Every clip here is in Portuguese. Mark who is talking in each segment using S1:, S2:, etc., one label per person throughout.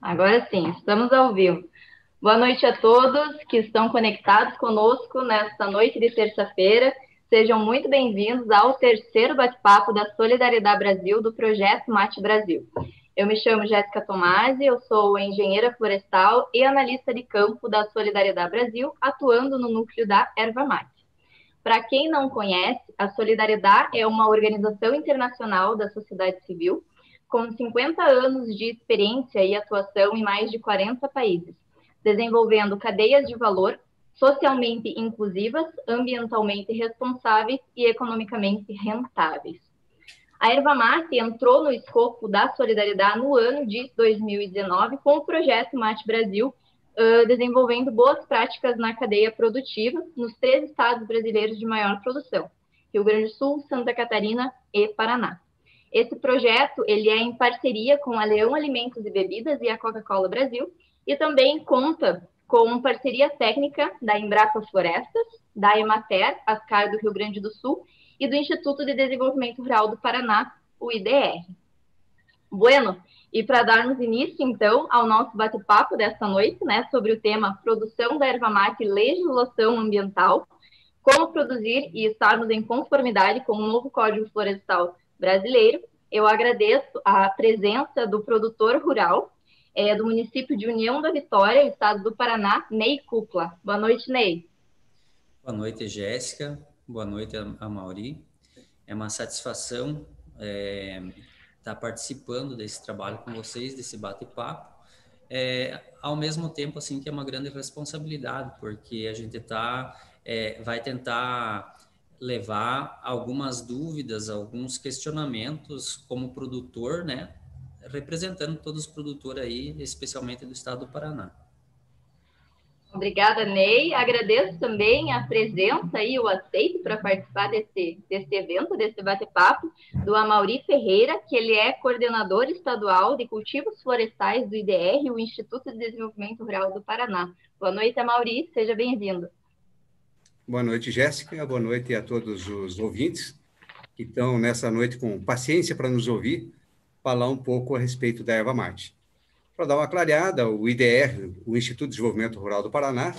S1: Agora sim, estamos ao vivo. Boa noite a todos que estão conectados conosco nesta noite de terça-feira. Sejam muito bem-vindos ao terceiro bate-papo da Solidariedade Brasil do Projeto Mate Brasil. Eu me chamo Jéssica Tomasi, eu sou engenheira florestal e analista de campo da Solidariedade Brasil, atuando no núcleo da Erva Mate. Para quem não conhece, a Solidariedade é uma organização internacional da sociedade civil com 50 anos de experiência e atuação em mais de 40 países, desenvolvendo cadeias de valor socialmente inclusivas, ambientalmente responsáveis e economicamente rentáveis. A Erva Mate entrou no escopo da solidariedade no ano de 2019 com o projeto Mate Brasil, desenvolvendo boas práticas na cadeia produtiva nos 3 estados brasileiros de maior produção, Rio Grande do Sul, Santa Catarina e Paraná. Esse projeto ele é em parceria com a Leão Alimentos e Bebidas e a Coca-Cola Brasil e também conta com parceria técnica da Embrapa Florestas, da Emater, Ascar do Rio Grande do Sul e do Instituto de Desenvolvimento Rural do Paraná, o IDR. Bueno, e para darmos início, então, ao nosso bate-papo desta noite, né, sobre o tema Produção da Erva Mate e Legislação Ambiental, como produzir e estarmos em conformidade com o novo Código Florestal brasileiro, eu agradeço a presença do produtor rural do município de União da Vitória, estado do Paraná, Ney Cupla. Boa noite, Ney.
S2: Boa noite, Jéssica. Boa noite, a Mauri. É uma satisfação estar participando desse trabalho com vocês, desse bate-papo. Ao mesmo tempo, assim, que é uma grande responsabilidade, porque a gente vai tentar levar algumas dúvidas, alguns questionamentos como produtor, né? Representando todos os produtores aí, especialmente do estado do Paraná.
S1: Obrigada, Ney. Agradeço também a presença e o aceito para participar desse evento, desse bate-papo, do Amaury Ferreira, que ele é coordenador estadual de cultivos florestais do IDR, o Instituto de Desenvolvimento Rural do Paraná. Boa noite, Amaury. Seja bem-vindo.
S3: Boa noite, Jéssica. Boa noite a todos os ouvintes que estão nessa noite com paciência para nos ouvir falar um pouco a respeito da erva mate. Para dar uma clareada, o IDR, o Instituto de Desenvolvimento Rural do Paraná,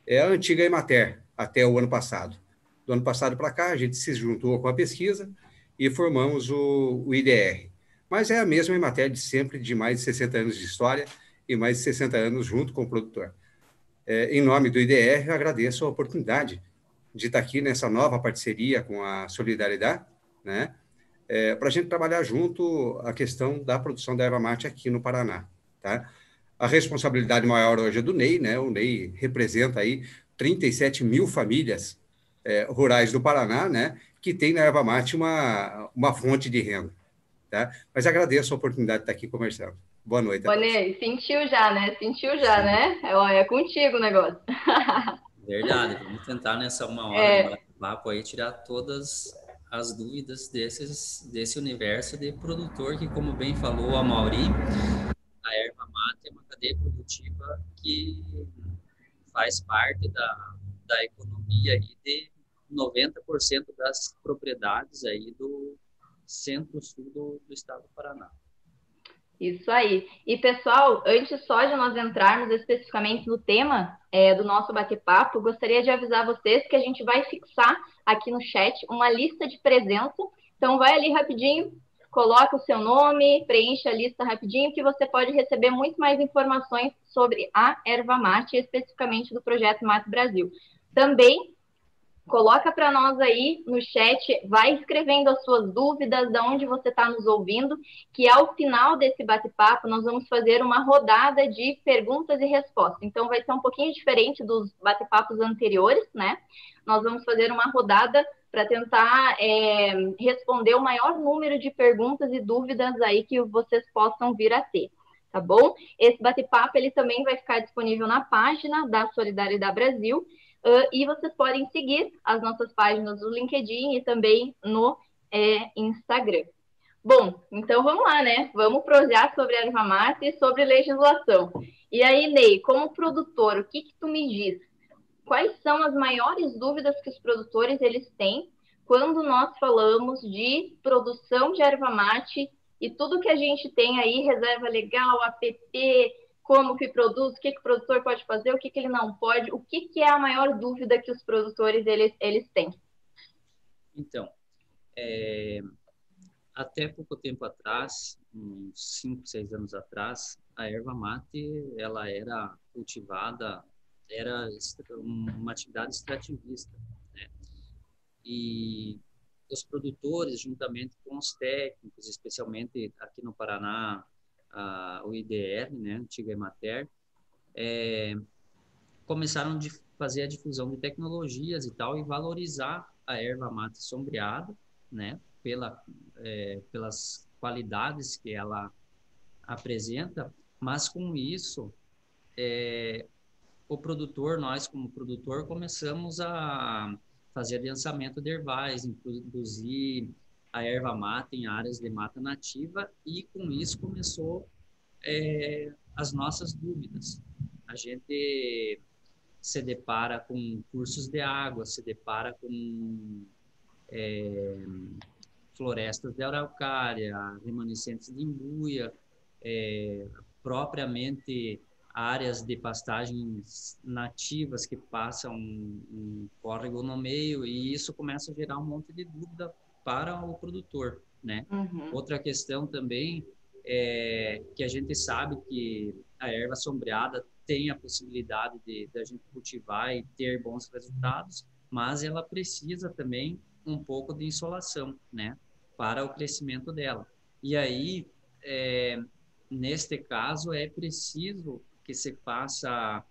S3: é a antiga Emater, até o ano passado. Do ano passado para cá, a gente se juntou com a pesquisa e formamos o IDR. Mas é a mesma Emater de sempre, de mais de 60 anos de história e mais de 60 anos junto com o produtor. Em nome do IDR, eu agradeço a oportunidade de estar aqui nessa nova parceria com a Solidariedade, né? Para a gente trabalhar junto a questão da produção da erva mate aqui no Paraná. Tá? A responsabilidade maior hoje é do Ney, né? O Ney representa aí 37 mil famílias rurais do Paraná, né? Que tem na erva mate uma fonte de renda. Tá? Mas agradeço a oportunidade de estar aqui conversando. Boa noite a todos.
S1: Ney, sentiu já, né? Sentiu já, né? É contigo o negócio.
S2: Verdade, vamos tentar nessa uma hora de bate-papo aí tirar todas as dúvidas desse universo de produtor que, como bem falou a Mauri, a erva mate é uma cadeia produtiva que faz parte da economia aí de 90% das propriedades aí do centro-sul do estado do Paraná.
S1: Isso aí. E, pessoal, antes só de nós entrarmos especificamente no tema do nosso bate-papo, gostaria de avisar vocês que a gente vai fixar aqui no chat uma lista de presença. Então, vai ali rapidinho, coloca o seu nome, preenche a lista rapidinho, que você pode receber muito mais informações sobre a erva mate, especificamente do Projeto Mate Brasil. Também coloca para nós aí no chat, vai escrevendo as suas dúvidas, de onde você está nos ouvindo, que ao final desse bate-papo nós vamos fazer uma rodada de perguntas e respostas. Então vai ser um pouquinho diferente dos bate-papos anteriores, né? Nós vamos fazer uma rodada para tentar responder o maior número de perguntas e dúvidas aí que vocês possam vir a ter. Tá bom? Esse bate-papo ele também vai ficar disponível na página da Solidariedade Brasil, e vocês podem seguir as nossas páginas no LinkedIn e também no Instagram. Bom, então vamos lá, né? Vamos prosear sobre a erva mate e sobre legislação. E aí, Ney, como produtor, o que tu me diz? Quais são as maiores dúvidas que os produtores eles têm quando nós falamos de produção de erva mate e tudo que a gente tem aí, reserva legal, APP, como que produz, o que o produtor pode fazer, o que ele não pode, o que é a maior dúvida que os produtores eles têm?
S2: Então, até pouco tempo atrás, uns 5, 6 anos atrás, a erva mate ela era cultivada, era uma atividade extrativista, né? E os produtores, juntamente com os técnicos, especialmente aqui no Paraná, o IDR, né, antiga Emater, começaram a fazer a difusão de tecnologias e tal, e valorizar a erva mate sombreada, né, pelas qualidades que ela apresenta, mas com isso, nós como produtor, começamos a fazer adensamento de ervais, introduzir a erva mate em áreas de mata nativa, e com isso começou as nossas dúvidas. A gente se depara com cursos de água, se depara com florestas de araucária, remanescentes de embuia, propriamente áreas de pastagens nativas que passam um córrego no meio, e isso começa a gerar um monte de dúvida para o produtor, né?
S1: Uhum.
S2: Outra questão também é que a gente sabe que a erva sombreada tem a possibilidade de a gente cultivar e ter bons resultados, mas ela precisa também um pouco de insolação, né, para o crescimento dela. E aí, neste caso, é preciso que se faça,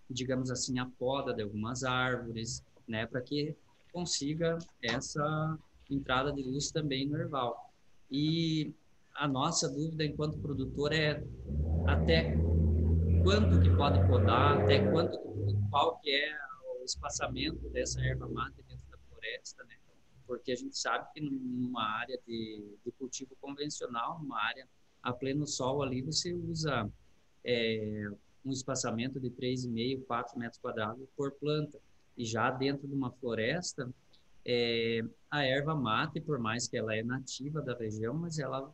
S2: digamos assim, a poda de algumas árvores, né, para que consiga essa entrada de luz também no erval. E a nossa dúvida enquanto produtor é até quanto que pode podar, qual que é o espaçamento dessa erva mate dentro da floresta, né? Porque a gente sabe que numa área de cultivo convencional, numa área a pleno sol ali, você usa um espaçamento de 3,5, 4 metros quadrados por planta. E já dentro de uma floresta, a erva mate, por mais que ela é nativa da região, mas ela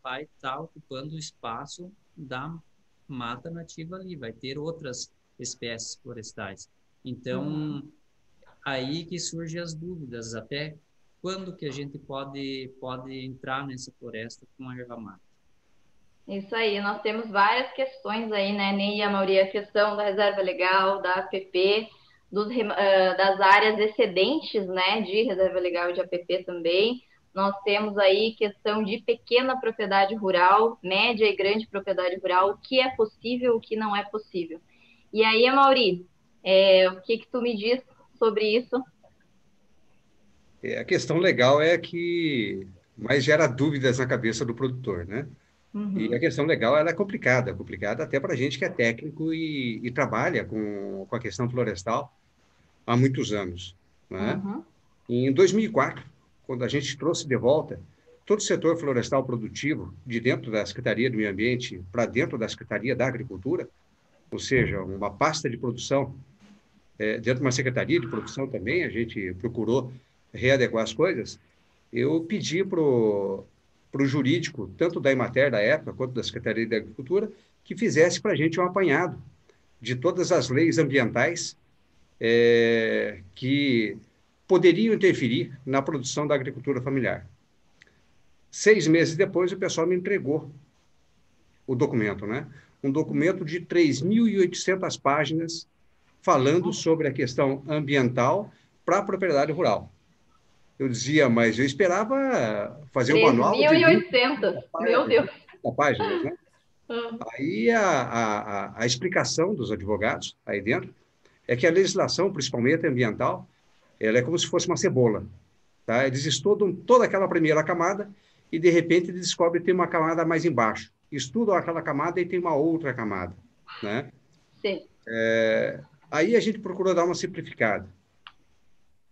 S2: vai estar ocupando o espaço da mata nativa ali, vai ter outras espécies florestais. Então, aí que surgem as dúvidas, até quando que a gente pode entrar nessa floresta com a erva mate.
S1: Isso aí, nós temos várias questões aí, né, Ney e a Mauri, a questão da reserva legal, da APP, das áreas excedentes, né, de reserva legal e de APP também. Nós temos aí questão de pequena propriedade rural, média e grande propriedade rural, o que é possível, o que não é possível. E aí, Mauri, o que tu me diz sobre isso?
S3: A questão legal é que mais gera dúvidas na cabeça do produtor, né? E a questão legal ela é complicada até para a gente que é técnico e trabalha com a questão florestal há muitos anos, né? Em 2004, quando a gente trouxe de volta todo o setor florestal produtivo de dentro da Secretaria do Meio Ambiente para dentro da Secretaria da Agricultura, ou seja, uma pasta de produção, dentro de uma Secretaria de Produção também, a gente procurou readequar as coisas. Eu pedi para o jurídico, tanto da Emater da época, quanto da Secretaria da Agricultura, que fizesse para a gente um apanhado de todas as leis ambientais que poderiam interferir na produção da agricultura familiar. 6 meses depois, o pessoal me entregou o documento, né? Um documento de 3.800 páginas falando sobre a questão ambiental para a propriedade rural. Eu dizia, mas eu esperava fazer um manual de
S1: 3.800, meu Deus.
S3: páginas, né? Aí a explicação dos advogados aí dentro é que a legislação, principalmente ambiental, ela é como se fosse uma cebola, tá? Eles estudam toda aquela primeira camada e, de repente, eles descobrem que tem uma camada mais embaixo. Estudam aquela camada e tem uma outra camada, né?
S1: Sim.
S3: Aí a gente procurou dar uma simplificada.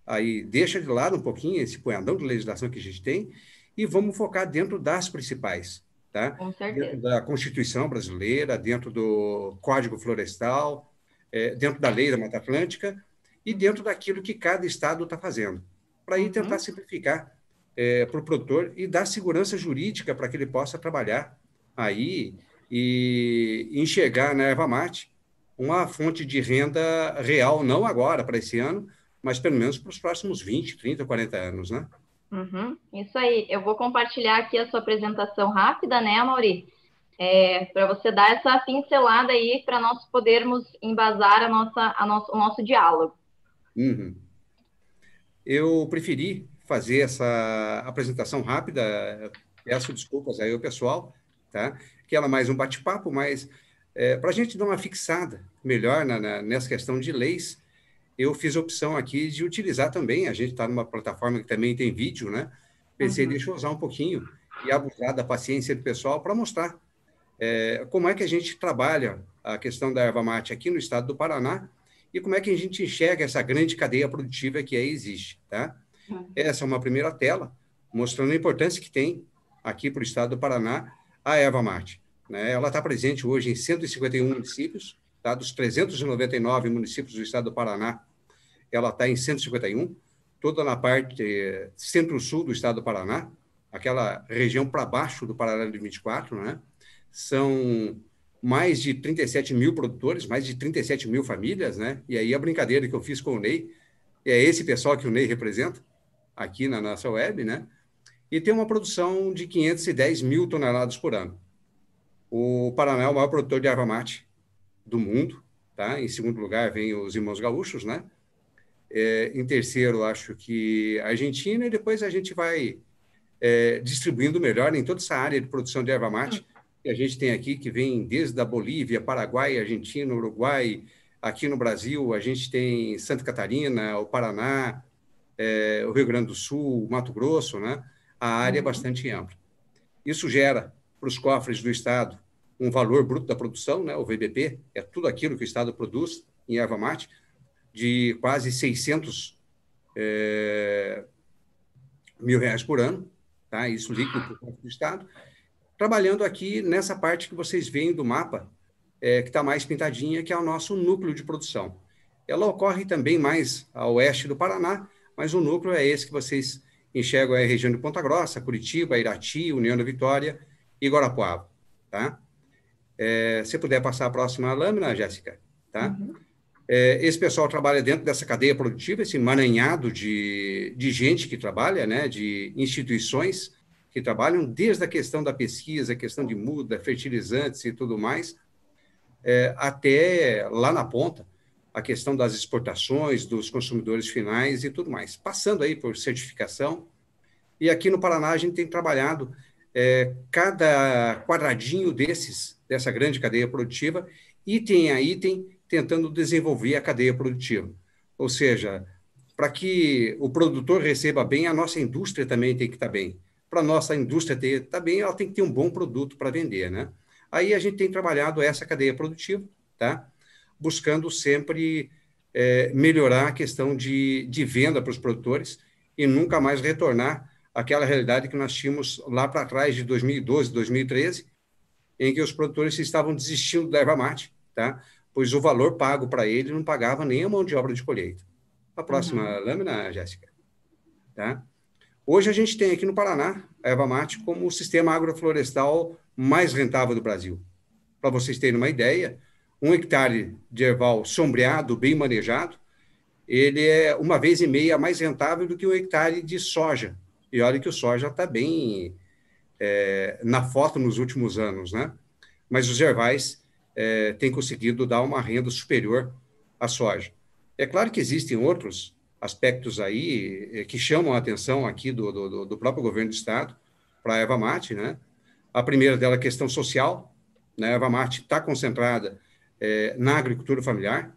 S3: Aí deixa de lado um pouquinho esse punhadão de legislação que a gente tem e vamos focar dentro das principais, tá?
S1: Com certeza.
S3: Dentro da Constituição brasileira, dentro do Código Florestal, dentro da Lei da Mata Atlântica e dentro daquilo que cada estado está fazendo, para aí tentar simplificar para o produtor e dar segurança jurídica para que ele possa trabalhar aí e enxergar na erva mate uma fonte de renda real, não agora, para esse ano, mas pelo menos para os próximos 20, 30, 40 anos, né?
S1: Isso aí. Eu vou compartilhar aqui a sua apresentação rápida, né, Amaury? Para você dar essa pincelada aí para nós podermos embasar o nosso diálogo.
S3: Uhum. Eu preferi fazer essa apresentação rápida, peço desculpas aí ao pessoal, tá? Que ela é mais um bate-papo, mas para a gente dar uma fixada melhor nessa questão de leis, eu fiz a opção aqui de utilizar também, a gente está numa plataforma que também tem vídeo, né? Pensei, deixa eu usar um pouquinho e abusar da paciência do pessoal para mostrar como é que a gente trabalha a questão da erva mate aqui no estado do Paraná e como é que a gente enxerga essa grande cadeia produtiva que aí existe, tá? Essa é uma primeira tela, mostrando a importância que tem aqui para o estado do Paraná a erva mate, né? Ela está presente hoje em 151 municípios, tá? Dos 399 municípios do estado do Paraná, ela está em 151, toda na parte centro-sul do estado do Paraná, aquela região para baixo do Paraná de 24, né? São mais de 37 mil produtores, mais de 37 mil famílias, né? E aí a brincadeira que eu fiz com o Ney, é esse pessoal que o Ney representa, aqui na nossa web, né? E tem uma produção de 510 mil toneladas por ano. O Paraná é o maior produtor de erva mate do mundo, tá? Em segundo lugar vem os Irmãos Gaúchos, né? Em terceiro, acho que a Argentina, e depois a gente vai distribuindo melhor em toda essa área de produção de erva mate que a gente tem aqui, que vem desde a Bolívia, Paraguai, Argentina, Uruguai, aqui no Brasil a gente tem Santa Catarina, o Paraná, o Rio Grande do Sul, o Mato Grosso, né? A área é bastante ampla. Isso gera para os cofres do Estado um valor bruto da produção, né? O VBP, é tudo aquilo que o Estado produz em erva mate, de quase 600 mil reais por ano, tá? Isso líquido para o cofre do Estado. Trabalhando aqui nessa parte que vocês veem do mapa, que está mais pintadinha, que é o nosso núcleo de produção. Ela ocorre também mais a oeste do Paraná, mas o núcleo é esse que vocês enxergam, é a região de Ponta Grossa, Curitiba, Irati, União da Vitória e Guarapuava, tá? Se puder passar a próxima lâmina, Jéssica, tá? Esse pessoal trabalha dentro dessa cadeia produtiva, esse emaranhado de gente que trabalha, né, de instituições que trabalham desde a questão da pesquisa, a questão de muda, fertilizantes e tudo mais, até lá na ponta, a questão das exportações, dos consumidores finais e tudo mais, passando aí por certificação. E aqui no Paraná a gente tem trabalhado cada quadradinho dessa grande cadeia produtiva, item a item, tentando desenvolver a cadeia produtiva. Ou seja, para que o produtor receba bem, a nossa indústria também tem que estar bem. Para a nossa indústria estar bem, ela tem que ter um bom produto para vender, né? Aí a gente tem trabalhado essa cadeia produtiva, tá? Buscando sempre melhorar a questão de venda para os produtores e nunca mais retornar àquela realidade que nós tínhamos lá para trás, de 2012, 2013, em que os produtores estavam desistindo da erva mate, tá? Pois o valor pago para ele não pagava nem a mão de obra de colheita. A próxima lâmina, Jéssica, tá? Hoje a gente tem aqui no Paraná a erva mate como o sistema agroflorestal mais rentável do Brasil. Para vocês terem uma ideia, 1 hectare de erval sombreado, bem manejado, ele é 1,5 vezes mais rentável do que 1 hectare de soja. E olha que o soja está bem na foto nos últimos anos, né? Mas os ervais têm conseguido dar uma renda superior à soja. É claro que existem outros aspectos aí que chamam a atenção aqui do próprio governo do Estado para a erva mate, né? A primeira dela é a questão social, né? A erva mate está concentrada na agricultura familiar,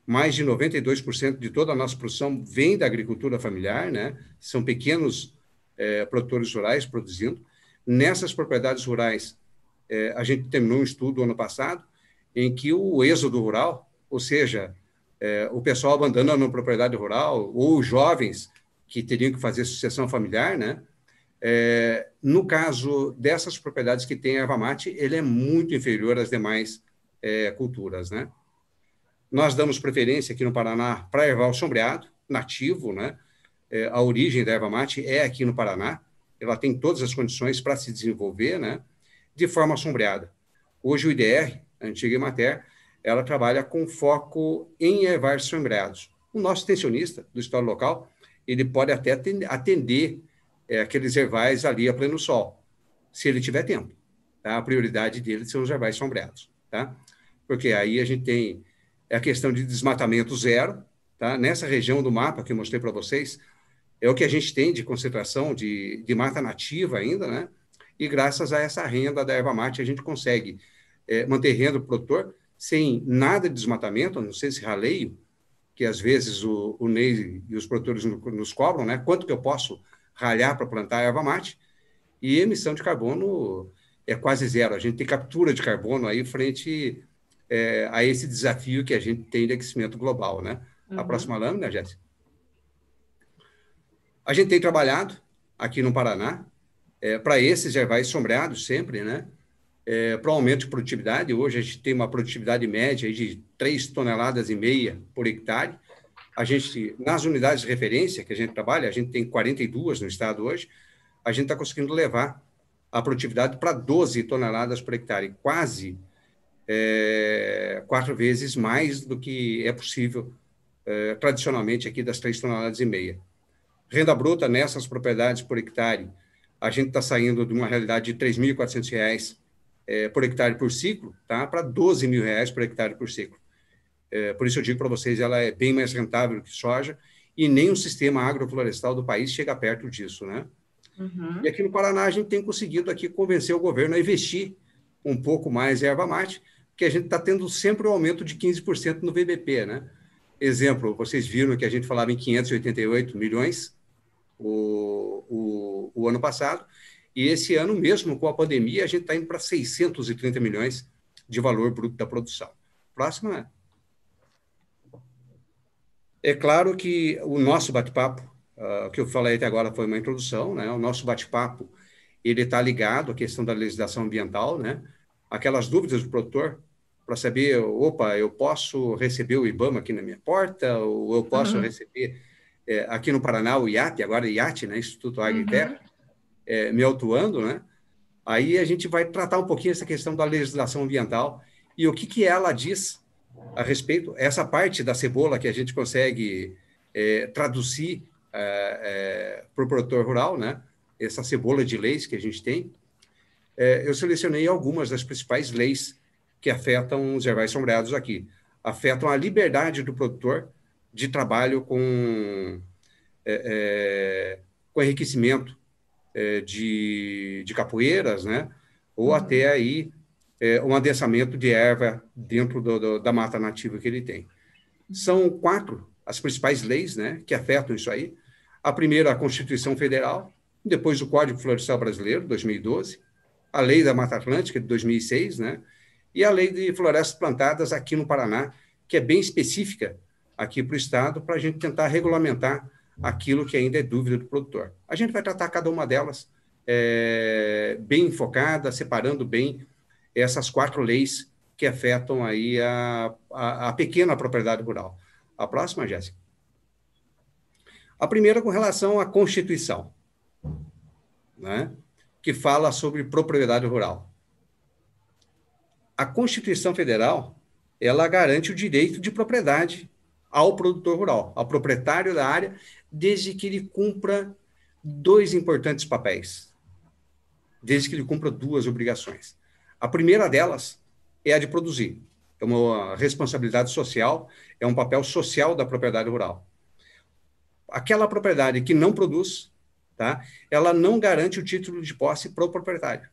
S3: mais de 92% de toda a nossa produção vem da agricultura familiar, né? São pequenos produtores rurais produzindo. Nessas propriedades rurais, a gente terminou um estudo ano passado em que o êxodo rural, ou seja, o pessoal abandonando a propriedade rural, ou jovens que teriam que fazer sucessão familiar, né? No caso dessas propriedades que têm erva mate, ele é muito inferior às demais culturas, né? Nós damos preferência aqui no Paraná para erval sombreado, nativo, né? A origem da erva mate é aqui no Paraná, ela tem todas as condições para se desenvolver, né, de forma sombreada. Hoje o IDR, a antiga Emater, ela trabalha com foco em ervais sombreados. O nosso extensionista do estado local, ele pode até atender aqueles ervais ali a pleno sol, se ele tiver tempo. Tá? A prioridade dele são os ervais sombreados. Tá? Porque aí a gente tem a questão de desmatamento zero. Tá? Nessa região do mapa que eu mostrei para vocês, é o que a gente tem de concentração de mata nativa ainda, né? E graças a essa renda da erva mate, a gente consegue manter renda do produtor sem nada de desmatamento, a não ser esse raleio, que às vezes o Ney e os produtores nos cobram, né? Quanto que eu posso ralhar para plantar erva mate? E emissão de carbono é quase zero. A gente tem captura de carbono aí frente a esse desafio que a gente tem de aquecimento global, né? A próxima lâmina, Jéssica. A gente tem trabalhado aqui no Paraná para esses ervais sombreados sempre, né? Para o aumento de produtividade. Hoje a gente tem uma produtividade média de 3,5 toneladas por hectare. A gente, nas unidades de referência que a gente trabalha, a gente tem 42 no estado hoje, a gente está conseguindo levar a produtividade para 12 toneladas por hectare, quase 4 vezes mais do que é possível tradicionalmente aqui das 3,5 toneladas. Renda bruta nessas propriedades por hectare, a gente está saindo de uma realidade de R$ 3.400 por hectare por ciclo, tá? Para R$ 12.000 por hectare por ciclo. Por isso eu digo para vocês, ela é bem mais rentável que soja e nem o sistema agroflorestal do país chega perto disso, né? E aqui no Paraná a gente tem conseguido aqui convencer o governo a investir um pouco mais em erva mate, porque a gente está tendo sempre um aumento de 15% no VBP, né? Exemplo, vocês viram que a gente falava em 588 milhões o ano passado, e esse ano mesmo, com a pandemia, a gente está indo para 630 milhões de valor bruto da produção. Próximo, né? É claro que o nosso bate-papo, o que eu falei até agora foi uma introdução, né? O nosso bate-papo, ele está ligado à questão da legislação ambiental, né? Aquelas dúvidas do produtor, para saber, opa, eu posso receber o IBAMA aqui na minha porta, ou eu posso receber aqui no Paraná o IAT, agora IAT, né? Instituto Água e Terra, me autuando, né? Aí a gente vai tratar um pouquinho essa questão da legislação ambiental e o que ela diz a respeito, essa parte da cebola que a gente consegue traduzir para o produtor rural, né? Essa cebola de leis que a gente tem. Eu selecionei algumas das principais leis que afetam os ervais sombreados aqui. Afetam a liberdade do produtor de trabalho com enriquecimento de capoeiras, né? Ou até aí um adensamento de erva dentro da mata nativa que ele tem. São 4 as principais leis, né, que afetam isso aí. A primeira, a Constituição Federal, depois o Código Florestal Brasileiro, 2012, a Lei da Mata Atlântica, de 2006, né, e a Lei de Florestas Plantadas aqui no Paraná, que é bem específica aqui para o Estado, para a gente tentar regulamentar aquilo que ainda é dúvida do produtor. A gente vai tratar cada uma delas bem focada, separando bem essas 4 leis que afetam aí a pequena propriedade rural. A próxima, Jéssica. A primeira com relação à Constituição, né, que fala sobre propriedade rural. A Constituição Federal, ela garante o direito de propriedade ao produtor rural, ao proprietário da área, desde que ele cumpra 2 importantes papéis, desde que ele cumpra 2 obrigações. A primeira delas é a de produzir. É uma responsabilidade social, é um papel social da propriedade rural. Aquela propriedade que não produz, tá, ela não garante o título de posse para o proprietário.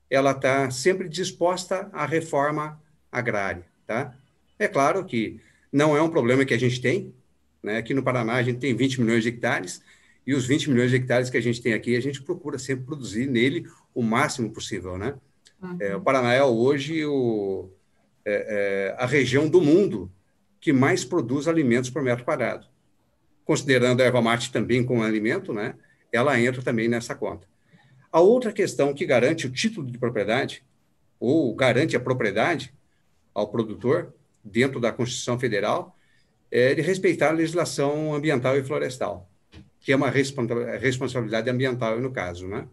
S3: Ela está sempre disposta à reforma agrária. Tá? É claro que não é um problema que a gente tem, né? Aqui no Paraná a gente tem 20 milhões de hectares, e os 20 milhões de hectares que a gente tem aqui, a gente procura sempre produzir nele o máximo possível, né? O Paraná é hoje a região do mundo que mais produz alimentos por metro quadrado. Considerando a erva mate também como alimento, né, ela entra também nessa conta. A outra questão que garante o título de propriedade, ou garante a propriedade ao produtor, dentro da Constituição Federal, é de respeitar a legislação ambiental e florestal. que é uma responsabilidade ambiental, no caso, né?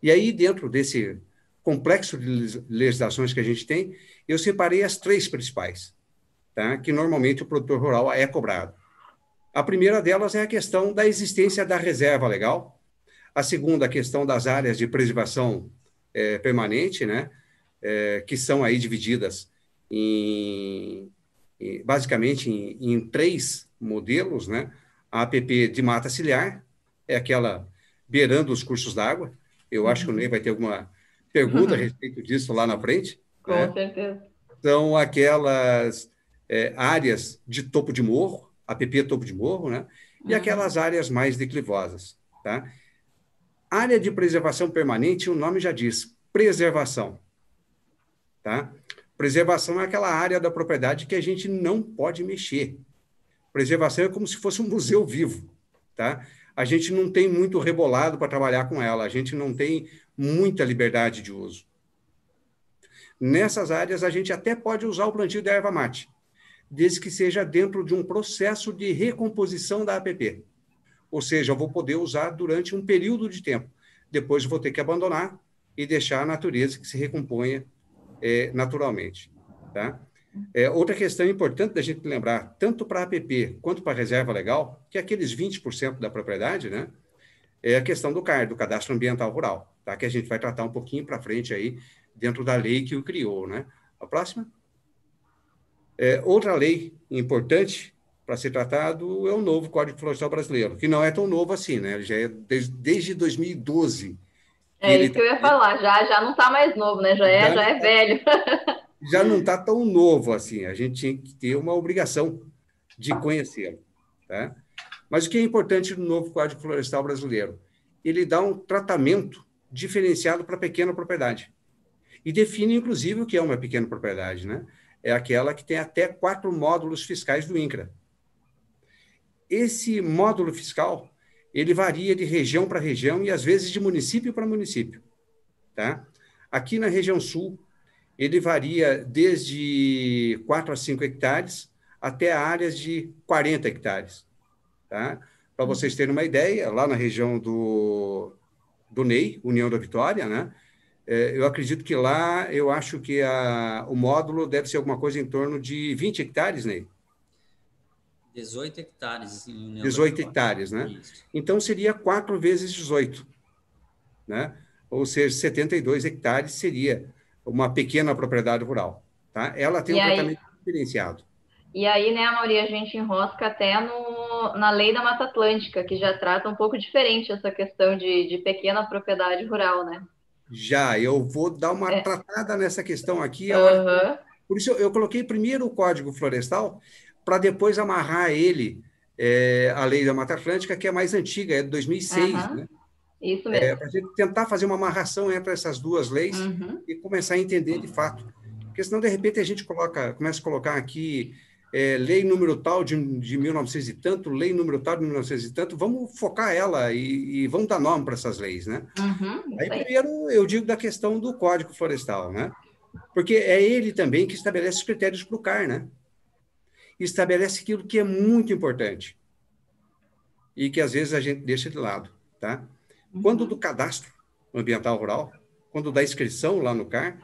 S3: E aí, dentro desse complexo de legislações que a gente tem, eu separei as 3 principais, tá? Que normalmente o produtor rural é cobrado. A primeira delas é a questão da existência da reserva legal, a segunda, a questão das áreas de preservação permanente, né? Que são aí divididas basicamente em 3 modelos, né? A APP de mata ciliar, é aquela beirando os cursos d'água. Eu acho que o Ney vai ter alguma pergunta a respeito disso lá na frente.
S1: Com certeza.
S3: São aquelas áreas de topo de morro, APP topo de morro, né? E aquelas áreas mais declivosas, tá? Área de preservação permanente, o nome já diz, preservação, tá? Preservação é aquela área da propriedade que a gente não pode mexer. Preservação é como se fosse um museu vivo, tá? A gente não tem muito rebolado para trabalhar com ela, a gente não tem muita liberdade de uso. Nessas áreas, a gente até pode usar o plantio da erva mate, desde que seja dentro de um processo de recomposição da APP. Ou seja, eu vou poder usar durante um período de tempo. Depois eu vou ter que abandonar e deixar a natureza que se recomponha naturalmente, tá? Outra questão importante da gente lembrar, tanto para a APP quanto para a reserva legal, que é aqueles 20% da propriedade, né? É a questão do CAR, do Cadastro Ambiental Rural, tá? Que a gente vai tratar um pouquinho para frente aí, dentro da lei que o criou, né? A próxima. Outra lei importante para ser tratado é o novo Código Florestal Brasileiro, que não é tão novo assim, né? Ele já é desde 2012.
S1: Isso que eu ia falar, já não está mais novo, né? Já é velho.
S3: Já não está tão novo assim, a gente tinha que ter uma obrigação de conhecê-lo, tá? Mas o que é importante no novo Código Florestal Brasileiro? Ele dá um tratamento diferenciado para a pequena propriedade e define, inclusive, o que é uma pequena propriedade, né? É aquela que tem até 4 módulos fiscais do INCRA. Esse módulo fiscal, ele varia de região para região e, às vezes, de município para município, tá? Aqui na região sul, ele varia desde 4 a 5 hectares até áreas de 40 hectares, tá? Para vocês terem uma ideia, lá na região do Ney, União da Vitória, né? Eu acredito que lá, eu acho que o módulo deve ser alguma coisa em torno de 20 hectares, Ney?
S2: 18 hectares. Em União
S3: 18 hectares, né?
S2: Isso.
S3: Então, seria 4 vezes 18, né? Ou seja, 72 hectares seria uma pequena propriedade rural, tá? Ela tem tratamento diferenciado.
S1: E aí, né, Amaury, a gente enrosca até na Lei da Mata Atlântica, que já trata um pouco diferente essa questão de pequena propriedade rural, né?
S3: Já, eu vou dar uma tratada nessa questão aqui. Por isso, eu coloquei primeiro o Código Florestal, para depois amarrar ele à Lei da Mata Atlântica, que é mais antiga, é de 2006, né?
S1: Isso mesmo.
S3: Para a gente tentar fazer uma amarração entre essas 2 leis e começar a entender de fato. Porque senão, de repente, a gente começa a colocar aqui lei número tal de 1900 e tanto, lei número tal de 1900 e tanto, vamos focar ela e vamos dar nome para essas leis, né? Aí, primeiro, eu digo da questão do Código Florestal, né? Porque é ele também que estabelece os critérios para o CAR, né? E estabelece aquilo que é muito importante e que, às vezes, a gente deixa de lado, tá? Quando do cadastro ambiental rural, quando da inscrição lá no CAR,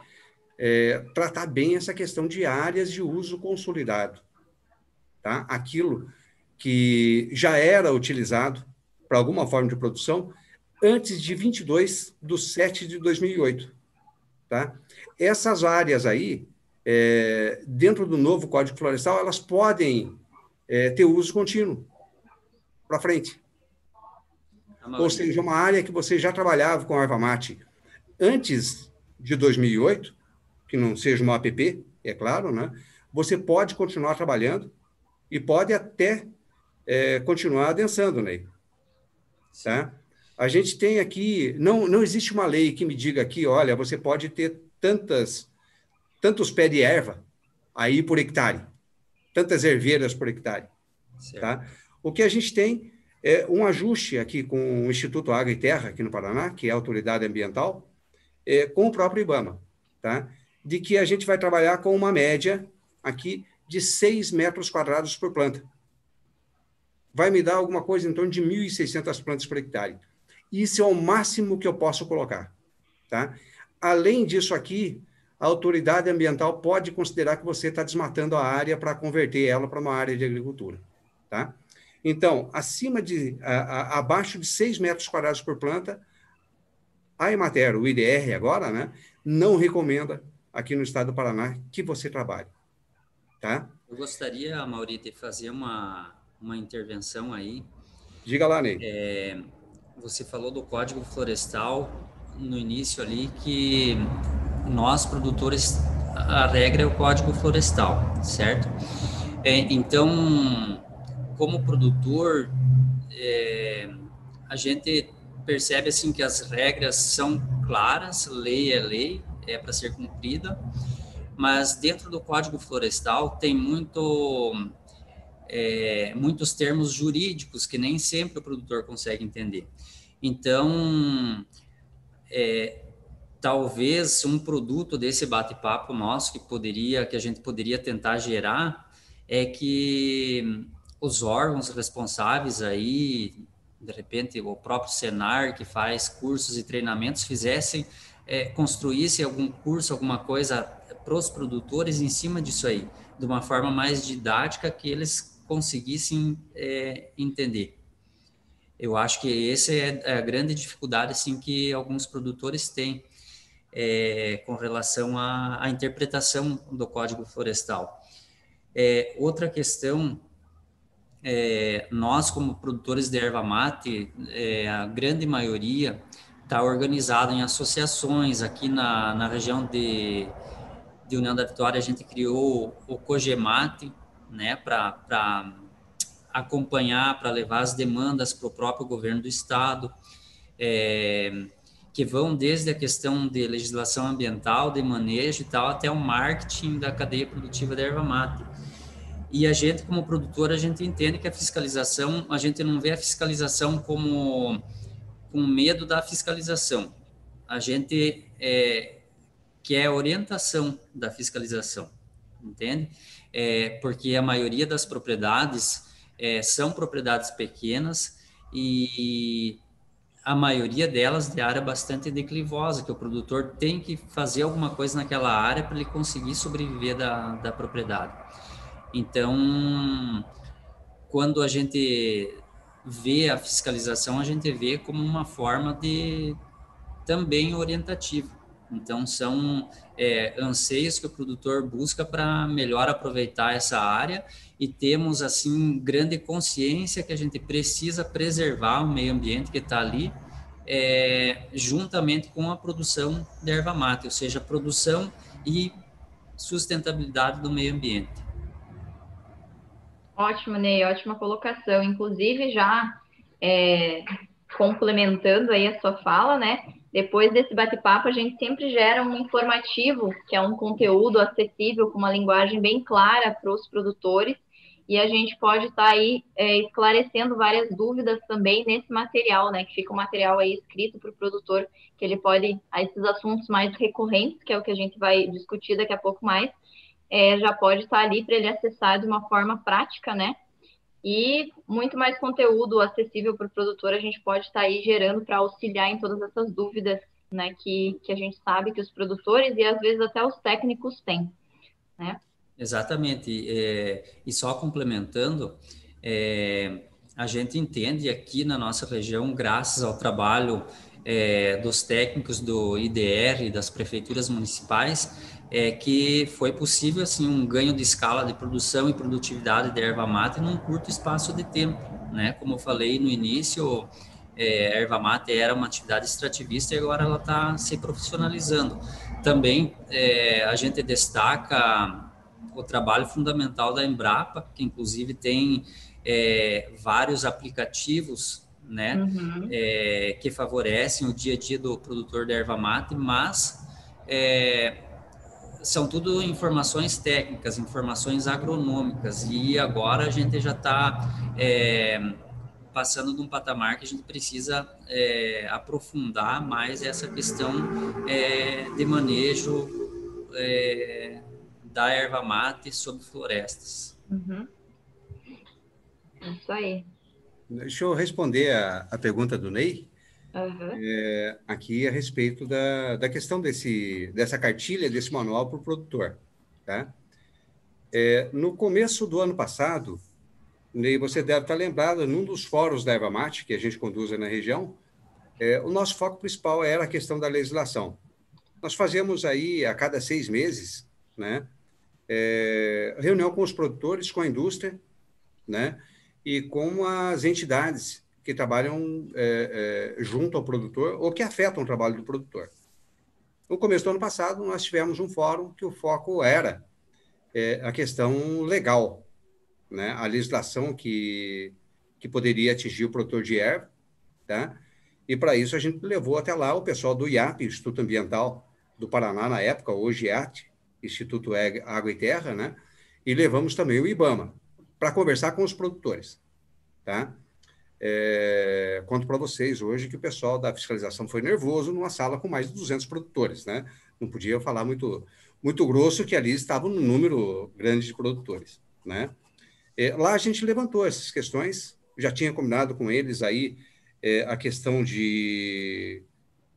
S3: tratar bem essa questão de áreas de uso consolidado, tá? Aquilo que já era utilizado para alguma forma de produção antes de 22/7/2008, tá? Essas áreas aí, dentro do novo Código Florestal, elas podem ter uso contínuo para frente. Ou seja, uma área que você já trabalhava com erva mate antes de 2008, que não seja uma APP, é claro, né? Você pode continuar trabalhando e pode até continuar adensando, Ney. Tá? A gente tem aqui, não existe uma lei que me diga aqui, olha, você pode ter tantos pés de erva aí por hectare, tantas herveiras por hectare. Tá? O que a gente tem é um ajuste aqui com o Instituto Água e Terra, aqui no Paraná, que é a autoridade ambiental, com o próprio IBAMA, tá? De que a gente vai trabalhar com uma média aqui de 6 metros quadrados por planta. vai me dar alguma coisa em torno de 1.600 plantas por hectare. Isso é o máximo que eu posso colocar, tá? Além disso aqui, a autoridade ambiental pode considerar que você está desmatando a área para converter ela para uma área de agricultura, tá? Então, abaixo de 6 metros quadrados por planta, a Emater, o IDR agora, né, não recomenda aqui no estado do Paraná que você trabalhe, tá?
S2: Eu gostaria, Mauri, de fazer uma intervenção aí.
S3: Diga lá, Ney.
S2: Você falou do Código Florestal no início ali, que nós, produtores, a regra é o Código Florestal, certo? Então, como produtor, a gente percebe assim que as regras são claras, lei, é para ser cumprida, mas dentro do Código Florestal tem muitos termos jurídicos que nem sempre o produtor consegue entender. Então, talvez um produto desse bate-papo nosso que a gente poderia tentar gerar é que os órgãos responsáveis aí, de repente o próprio Senar, que faz cursos e treinamentos, construísse algum curso, alguma coisa para os produtores em cima disso aí, de uma forma mais didática que eles conseguissem entender. Eu acho que essa é a grande dificuldade assim, que alguns produtores têm com relação à interpretação do Código Florestal. Outra questão, nós como produtores de erva mate, a grande maioria está organizado em associações. Aqui na região de União da Vitória, a gente criou o Cogemate, né, para acompanhar, para levar as demandas para o próprio governo do estado, que vão desde a questão de legislação ambiental, de manejo e tal, até o marketing da cadeia produtiva da erva mate. E a gente, como produtor, a gente entende que a fiscalização, a gente não vê a fiscalização como com medo da fiscalização. A gente quer a orientação da fiscalização, entende? Porque a maioria das propriedades são propriedades pequenas e a maioria delas de área bastante declivosa, que o produtor tem que fazer alguma coisa naquela área para ele conseguir sobreviver da propriedade. Então, quando a gente vê a fiscalização, a gente vê como uma forma de também orientativa. Então, são anseios que o produtor busca para melhor aproveitar essa área e temos, assim, grande consciência que a gente precisa preservar o meio ambiente que está ali, juntamente com a produção de erva mate, ou seja, produção e sustentabilidade do meio ambiente.
S1: Ótimo, Ney, ótima colocação. Inclusive, já complementando aí a sua fala, né? Depois desse bate-papo, a gente sempre gera um informativo, que é um conteúdo acessível, com uma linguagem bem clara para os produtores, e a gente pode estar aí esclarecendo várias dúvidas também nesse material, né? Que fica um material aí escrito para o produtor, que ele pode, a esses assuntos mais recorrentes, que é o que a gente vai discutir daqui a pouco mais, já pode estar ali para ele acessar de uma forma prática, né? E muito mais conteúdo acessível para o produtor a gente pode estar aí gerando para auxiliar em todas essas dúvidas, né, que a gente sabe que os produtores e às vezes até os técnicos têm, né?
S2: Exatamente. E só complementando, a gente entende aqui na nossa região, graças ao trabalho dos técnicos do IDR, das prefeituras municipais, que foi possível assim um ganho de escala de produção e produtividade de erva mate num curto espaço de tempo, né? Como eu falei no início, a erva mate era uma atividade extrativista e agora ela está se profissionalizando. Também a gente destaca o trabalho fundamental da Embrapa, que inclusive tem vários aplicativos, né, que favorecem o dia a dia do produtor da erva mate, mas são tudo informações técnicas, informações agronômicas, e agora a gente já está passando de um patamar que a gente precisa aprofundar mais essa questão de manejo da erva mate sobre florestas.
S1: Isso aí.
S3: Deixa eu responder a pergunta do Ney,
S1: Uhum.
S3: aqui a respeito da questão dessa cartilha, desse manual para o produtor. Tá? No começo do ano passado, Ney, você deve estar lembrado, num dos fóruns da Erva Mate, que a gente conduz na região, o nosso foco principal era a questão da legislação. Nós fazemos aí, a cada 6 meses, né, reunião com os produtores, com a indústria, né, e com as entidades que trabalham junto ao produtor ou que afetam o trabalho do produtor. No começo do ano passado, nós tivemos um fórum que o foco era a questão legal, né, a legislação que poderia atingir o produtor de erva, tá? E para isso a gente levou até lá o pessoal do IAP, Instituto Ambiental do Paraná, na época, hoje IAT, Instituto Água e Terra, né? E levamos também o IBAMA para conversar com os produtores, tá? Conto para vocês hoje que o pessoal da fiscalização foi nervoso numa sala com mais de 200 produtores, né? Não podia falar muito, muito grosso que ali estava um número grande de produtores, né? Lá a gente levantou essas questões, já tinha combinado com eles aí a questão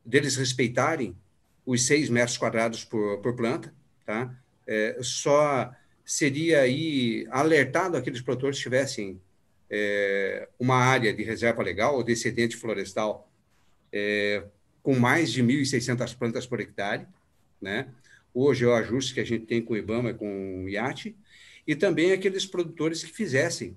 S3: deles respeitarem os 6 metros quadrados por planta, tá? Só seria aí alertado aqueles produtores que tivessem uma área de reserva legal ou de excedente florestal com mais de 1.600 plantas por hectare, né? Hoje é o ajuste que a gente tem com o IBAMA e com o IAT, e também aqueles produtores que fizessem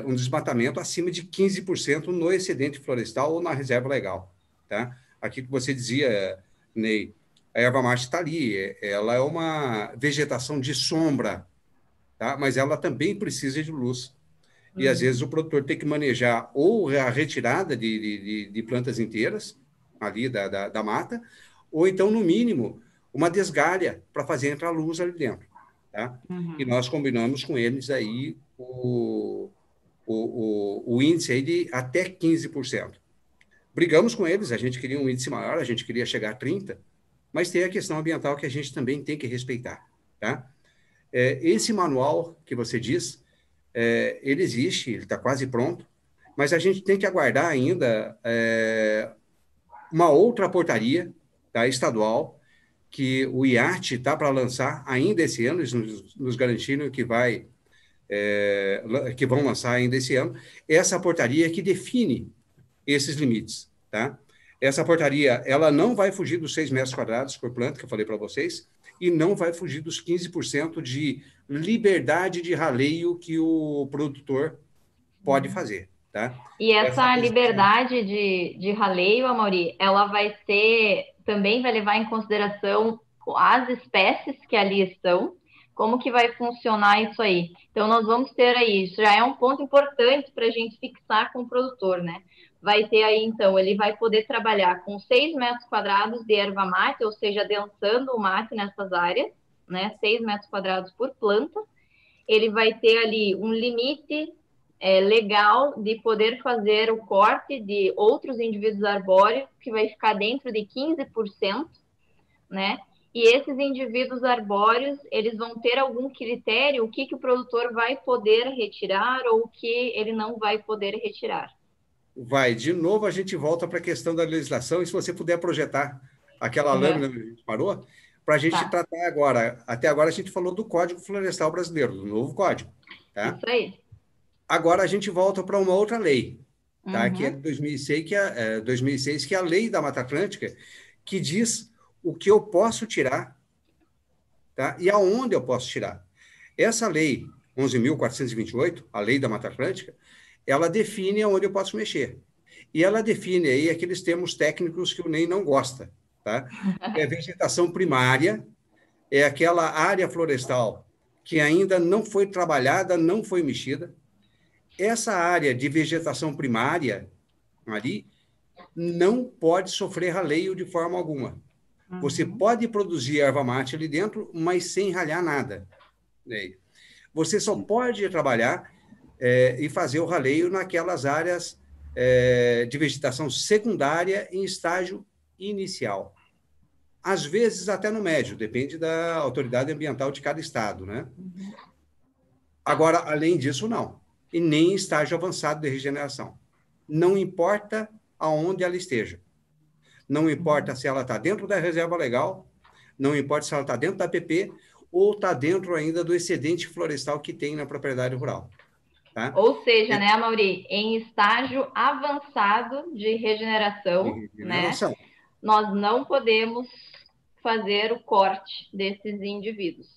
S3: um desmatamento acima de 15% no excedente florestal ou na reserva legal, tá? Aqui que você dizia, Ney, a erva mate está ali, ela é uma vegetação de sombra, tá? Mas ela também precisa de luz. E, às vezes, o produtor tem que manejar ou a retirada de plantas inteiras ali da mata, ou então, no mínimo, uma desgalha para fazer entrar luz ali dentro. Tá? E nós combinamos com eles aí o índice aí de até 15%. Brigamos com eles, a gente queria um índice maior, a gente queria chegar a 30%, mas tem a questão ambiental que a gente também tem que respeitar. Tá? Esse manual que você diz, ele existe, ele está quase pronto, mas a gente tem que aguardar ainda uma outra portaria, tá, estadual, que o IAT está para lançar ainda esse ano, eles nos garantiram que vão lançar ainda esse ano, essa portaria que define esses limites. Tá? Essa portaria ela não vai fugir dos 6 metros quadrados por planta, que eu falei para vocês, e não vai fugir dos 15% de liberdade de raleio que o produtor pode fazer. Tá?
S1: E essa liberdade de raleio, Amaury, ela também vai levar em consideração as espécies que ali estão, como que vai funcionar isso aí. Então, nós vamos ter aí, isso já é um ponto importante para a gente fixar com o produtor, né? Vai ter aí, então, ele vai poder trabalhar com 6 metros quadrados de erva mate, ou seja, adensando o mate nessas áreas, né? 6 metros quadrados por planta. Ele vai ter ali um limite legal de poder fazer o corte de outros indivíduos arbóreos, que vai ficar dentro de 15%, né? E esses indivíduos arbóreos, eles vão ter algum critério, o que o produtor vai poder retirar ou o que ele não vai poder retirar.
S3: Vai, de novo a gente volta para a questão da legislação, e se você puder projetar aquela lâmina que a gente parou, para a gente tratar agora. Até agora a gente falou do Código Florestal Brasileiro, do novo código. Tá?
S1: Isso aí.
S3: Agora a gente volta para uma outra lei, tá? Que é de 2006, que é a Lei da Mata Atlântica, que diz o que eu posso tirar, tá? E aonde eu posso tirar. Essa lei, 11.428, a Lei da Mata Atlântica, ela define aonde eu posso mexer. E ela define aí aqueles termos técnicos que o Ney não gosta. Tá? É vegetação primária, é aquela área florestal que ainda não foi trabalhada, não foi mexida. Essa área de vegetação primária ali não pode sofrer raleio de forma alguma. Você pode produzir erva mate ali dentro, mas sem ralhar nada. Você só pode trabalhar e fazer o raleio naquelas áreas de vegetação secundária em estágio inicial. Às vezes até no médio, depende da autoridade ambiental de cada estado, né? Agora, além disso, não. e nem em estágio avançado de regeneração. Não importa aonde ela esteja. Não importa se ela está dentro da reserva legal, não importa se ela está dentro da APP ou está dentro ainda do excedente florestal que tem na propriedade rural. Tá?
S1: Ou seja, né, Amaury, em estágio avançado de regeneração, né, nós não podemos fazer o corte desses indivíduos.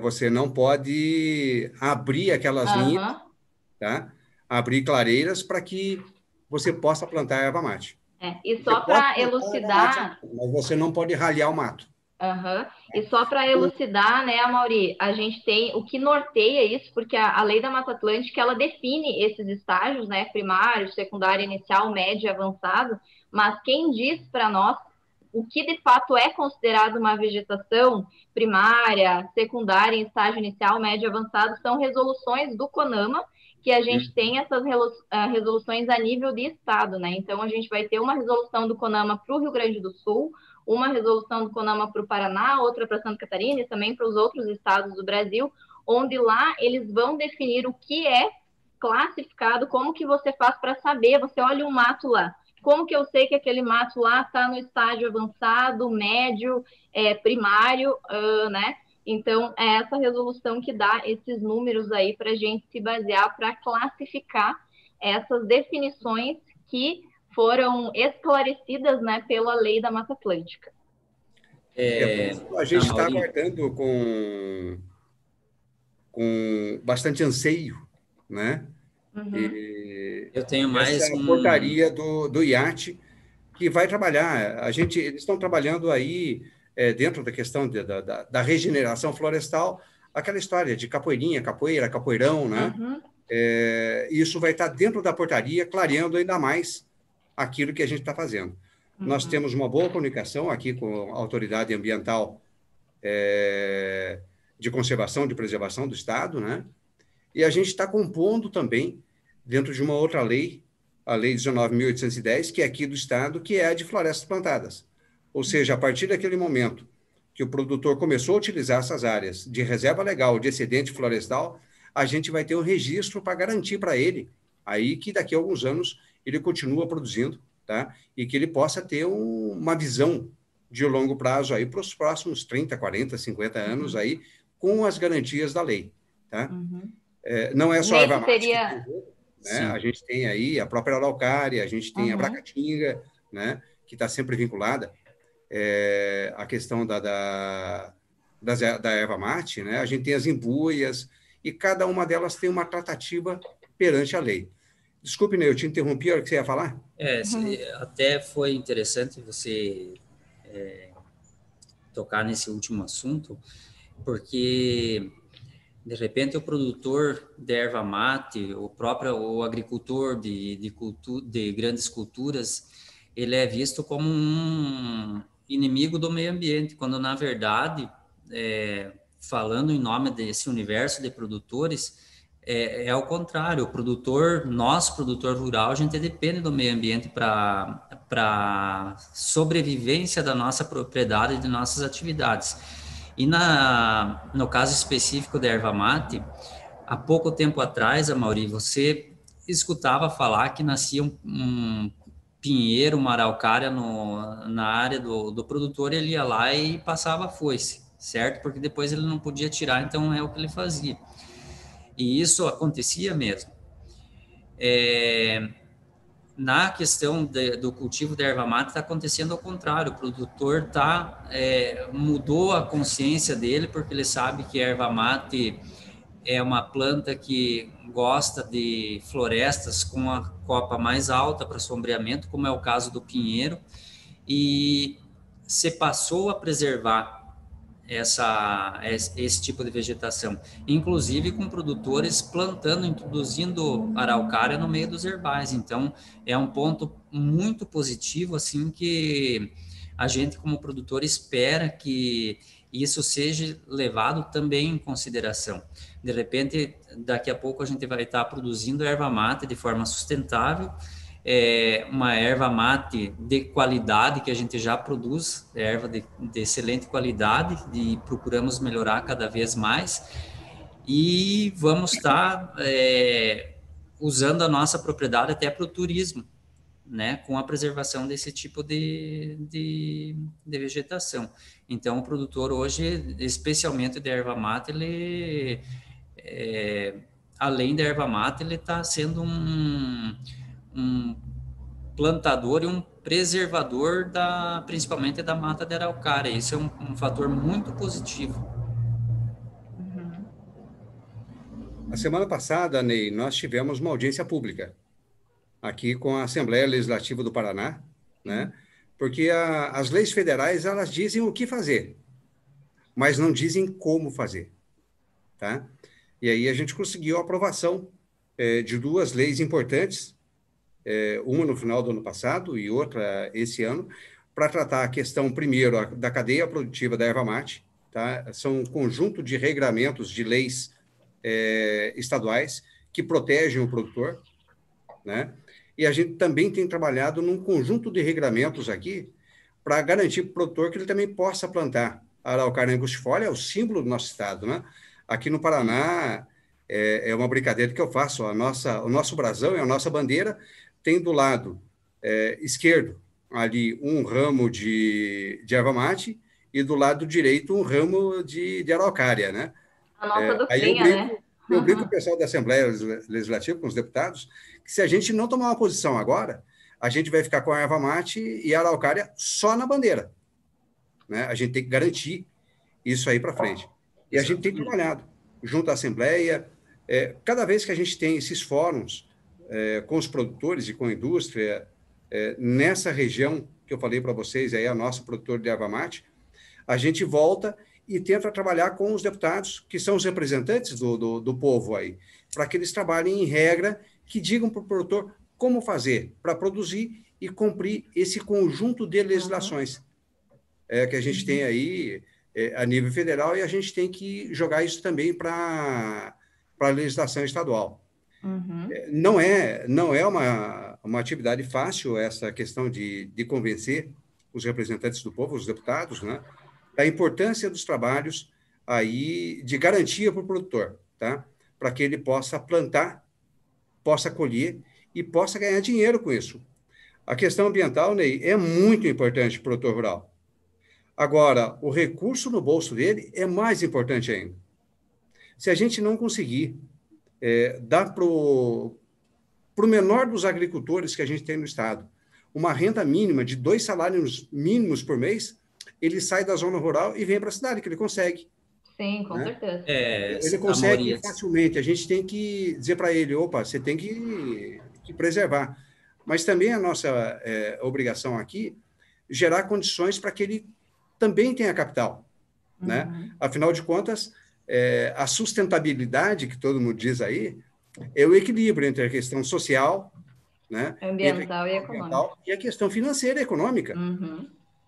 S3: Você não pode abrir aquelas linhas, tá? Abrir clareiras para que você possa plantar a erva mate.
S1: E só para elucidar...
S3: Mas você não pode ralhar o mato.
S1: E só para elucidar, né, Amaury, a gente tem o que norteia isso, porque a Lei da Mata Atlântica, ela define esses estágios, né, primário, secundário, inicial, médio e avançado, mas quem diz para nós o que de fato é considerado uma vegetação primária, secundária, em estágio inicial, médio e avançado, são resoluções do CONAMA, que a gente tem essas resoluções a nível de estado, né? Então, a gente vai ter uma resolução do CONAMA para o Rio Grande do Sul, uma resolução do CONAMA para o Paraná, outra para Santa Catarina e também para os outros estados do Brasil, onde lá eles vão definir o que é classificado, como que você faz para saber, você olha um mato lá, como que eu sei que aquele mato lá está no estágio avançado, médio, primário, né? Então, é essa resolução que dá esses números aí para a gente se basear para classificar essas definições que foram esclarecidas, né, pela Lei da Mata Atlântica.
S3: A gente está aguardando com bastante anseio, né?
S2: Eu tenho mais
S3: essa portaria do IAT, que vai trabalhar. Eles estão trabalhando aí dentro da questão da regeneração florestal, aquela história de capoeirinha, capoeira, capoeirão, né? Isso vai estar dentro da portaria, clareando ainda mais aquilo que a gente está fazendo. Nós temos uma boa comunicação aqui com a autoridade ambiental de conservação, de preservação do Estado, né? E a gente está compondo também dentro de uma outra lei, a Lei 19.810, que é aqui do Estado, que é a de florestas plantadas. Ou seja, a partir daquele momento que o produtor começou a utilizar essas áreas de reserva legal, de excedente florestal, a gente vai ter um registro para garantir para ele aí que daqui a alguns anos ele continua produzindo, tá? E que ele possa ter uma visão de longo prazo aí para os próximos 30, 40, 50 anos aí, com as garantias da lei, tá? Não é só a erva mate, né? A gente tem aí a própria araucária, a gente tem a bracatinga, né? Que está sempre vinculada à questão da erva mate, né? A gente tem as imbuias, e cada uma delas tem uma tratativa perante a lei. Desculpe, né, eu te interrompi, a hora que você ia falar?
S2: Até foi interessante você tocar nesse último assunto, porque, de repente, o produtor de erva mate, o agricultor de grandes culturas, ele é visto como um inimigo do meio ambiente, quando, na verdade, falando em nome desse universo de produtores, é ao contrário. Nós, produtor rural, a gente depende do meio ambiente para sobrevivência da nossa propriedade e de nossas atividades. E no caso específico da erva mate, há pouco tempo atrás, Amaury, você escutava falar que nascia um pinheiro, uma araucária na área do produtor, ele ia lá e passava a foice, certo? Porque depois ele não podia tirar, então é o que ele fazia. E isso acontecia mesmo. Na questão do cultivo da erva mate, está acontecendo ao contrário. O produtor mudou a consciência dele, porque ele sabe que a erva mate é uma planta que gosta de florestas com a copa mais alta para sombreamento, como é o caso do pinheiro, e se passou a preservar esse tipo de vegetação, inclusive com produtores plantando, introduzindo araucária no meio dos herbais. Então, é um ponto muito positivo, assim, que a gente, como produtor, espera que isso seja levado também em consideração. De repente, daqui a pouco a gente vai estar produzindo erva mate de forma sustentável, uma erva mate de qualidade que a gente já produz, erva de excelente qualidade, e procuramos melhorar cada vez mais, e vamos estar usando a nossa propriedade até para o turismo, né, com a preservação desse tipo de vegetação. Então, o produtor hoje, especialmente da erva mate, ele, além da erva mate, ele está sendo um plantador e um preservador principalmente da mata de araucária. Isso é um fator muito positivo.
S3: A semana passada, Ney, nós tivemos uma audiência pública aqui com a Assembleia Legislativa do Paraná, né? Porque as leis federais, elas dizem o que fazer, mas não dizem como fazer, tá? E aí a gente conseguiu a aprovação de duas leis importantes, uma no final do ano passado e outra esse ano, para tratar a questão, primeiro, da cadeia produtiva da erva mate, tá? São um conjunto de regramentos de leis estaduais que protegem o produtor, né? E a gente também tem trabalhado num conjunto de regramentos aqui para garantir para o produtor que ele também possa plantar a araucária angustifolia, é o símbolo do nosso estado, né? Aqui no Paraná, é uma brincadeira que eu faço, o nosso brasão é a nossa bandeira, tem do lado esquerdo ali um ramo de erva mate e do lado direito um ramo de araucária, né?
S1: A nossa
S3: Aí
S1: duplinha, né?
S3: eu brinco com o pessoal da Assembleia Legislativa, com os deputados, que se a gente não tomar uma posição agora, a gente vai ficar com a erva mate e a araucária só na bandeira, né? A gente tem que garantir isso aí para frente. E a gente tem trabalhado junto à Assembleia. Cada vez que a gente tem esses fóruns com os produtores e com a indústria, nessa região que eu falei para vocês, aí a nossa produtora de erva mate, a gente volta e tenta trabalhar com os deputados, que são os representantes do povo aí, para que eles trabalhem em regra, que digam para o produtor como fazer para produzir e cumprir esse conjunto de legislações que a gente tem aí a nível federal, e a gente tem que jogar isso também para a legislação estadual. Não é uma atividade fácil essa questão de convencer os representantes do povo, os deputados, né, da importância dos trabalhos aí de garantia para o produtor, tá? Para que ele possa plantar, possa colher e possa ganhar dinheiro com isso. A questão ambiental, Ney, é muito importante para o produtor rural. Agora, o recurso no bolso dele é mais importante ainda. Se a gente não conseguir dar para o menor dos agricultores que a gente tem no estado uma renda mínima de 2 salários mínimos por mês, ele sai da zona rural e vem para a cidade, que ele consegue.
S1: Sim, com certeza.
S3: Ele consegue facilmente. A gente tem que dizer para ele, opa, você tem que preservar. Mas também a nossa obrigação aqui, gerar condições para que ele também tenha capital, né? Afinal de contas, a sustentabilidade, que todo mundo diz aí, é o equilíbrio entre a questão social, né,
S1: ambiental e econômica,
S3: e a questão financeira e econômica.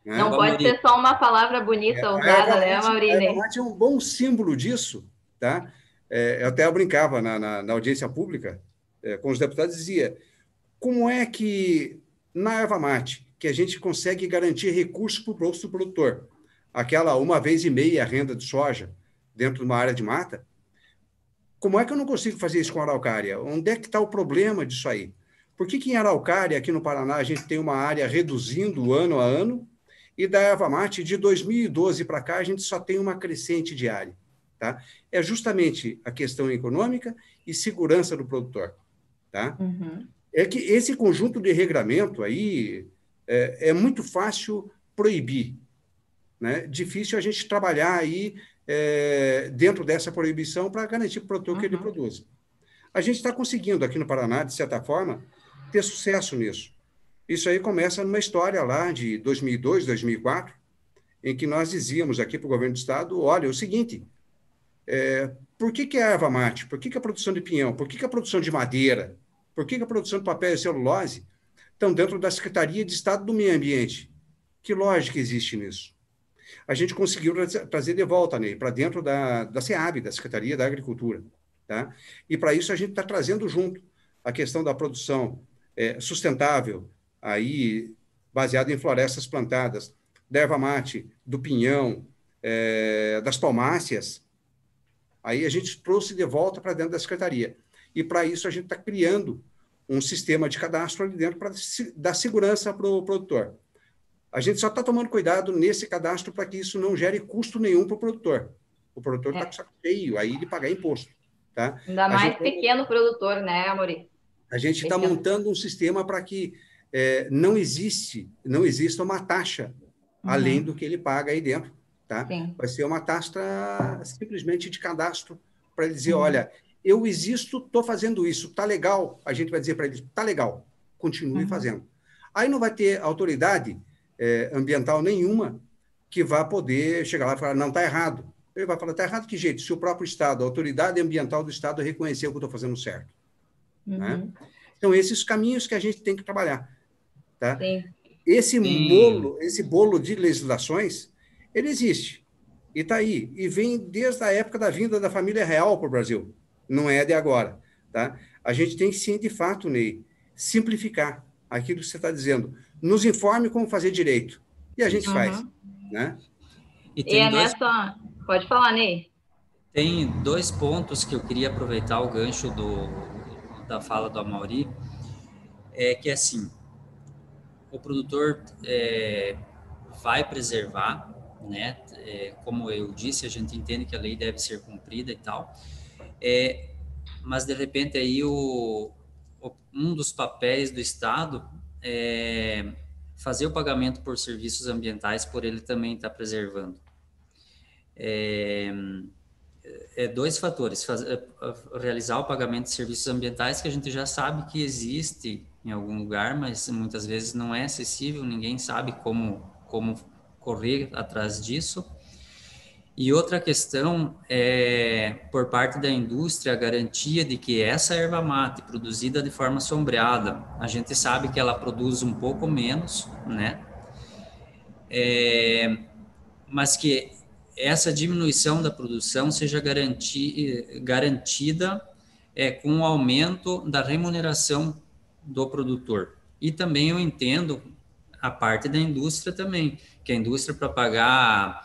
S1: Né? Não pode ser só uma palavra bonita usada, né, Maurício?
S3: A erva mate é um bom símbolo disso, tá? Eu até brincava na audiência pública com os deputados, dizia, como é que na erva mate que a gente consegue garantir recursos para o bolso do produtor, aquela 1,5 vezes a renda de soja dentro de uma área de mata, como é que eu não consigo fazer isso com a araucária? Onde é que está o problema disso aí? Por que em araucária, aqui no Paraná, a gente tem uma área reduzindo ano a ano, e da erva mate, de 2012 para cá, a gente só tem uma crescente diária, tá? É justamente a questão econômica e segurança do produtor, tá? É que esse conjunto de regramento aí é muito fácil proibir, né? Difícil a gente trabalhar aí dentro dessa proibição para garantir para o produtor que ele produza. A gente está conseguindo aqui no Paraná, de certa forma, ter sucesso nisso. Isso aí começa numa história lá de 2002, 2004, em que nós dizíamos aqui para o governo do estado, olha, é o seguinte, por que a erva mate? Por que a produção de pinhão? Por que a produção de madeira? Por que a produção de papel e celulose estão dentro da Secretaria de Estado do Meio Ambiente? Que lógica existe nisso? A gente conseguiu trazer de volta, Ney, para dentro da SEAB, da Secretaria da Agricultura, tá? E para isso a gente está trazendo junto a questão da produção sustentável, aí baseada em florestas plantadas, da erva mate, do pinhão, das palmáceas. Aí a gente trouxe de volta para dentro da Secretaria. E, para isso, a gente está criando um sistema de cadastro ali dentro para dar segurança para o produtor. A gente só está tomando cuidado nesse cadastro para que isso não gere custo nenhum para o produtor. O produtor está com o saco cheio, aí de pagar imposto. Tá?
S1: Ainda mais pequeno produtor, né, Amaury?
S3: A gente está montando um sistema para que não exista uma taxa além do que ele paga aí dentro. Tá? Vai ser uma taxa simplesmente de cadastro para ele dizer, olha, eu existo, estou fazendo isso, está legal? A gente vai dizer para ele, está legal, continue fazendo. Aí não vai ter autoridade ambiental nenhuma que vá poder chegar lá e falar, não, está errado. Ele vai falar, está errado de que jeito? Se o próprio Estado, a autoridade ambiental do Estado reconheceu que eu estou fazendo certo. Né? Então, esses caminhos que a gente tem que trabalhar. Tá? Esse bolo de legislações, ele existe. E está aí. E vem desde a época da vinda da família real para o Brasil. Não é de agora. Tá? A gente tem, sim, de fato, Ney, simplificar aquilo que você está dizendo. Nos informe como fazer direito. E a gente faz. Né?
S1: E nessa... Pode falar, Ney.
S2: Tem 2 pontos que eu queria aproveitar o gancho da fala do Amaury, que assim, o produtor vai preservar, né? Como eu disse, a gente entende que a lei deve ser cumprida e tal, mas de repente aí um dos papéis do Estado é fazer o pagamento por serviços ambientais, por ele também estar preservando. 2 fatores, realizar o pagamento de serviços ambientais, que a gente já sabe que existe em algum lugar, mas muitas vezes não é acessível, ninguém sabe como correr atrás disso. E outra questão é, por parte da indústria, a garantia de que essa erva mate produzida de forma sombreada, a gente sabe que ela produz um pouco menos, né? Mas que essa diminuição da produção seja garantida com o aumento da remuneração do produtor. E também eu entendo a parte da indústria também, que a indústria, para pagar,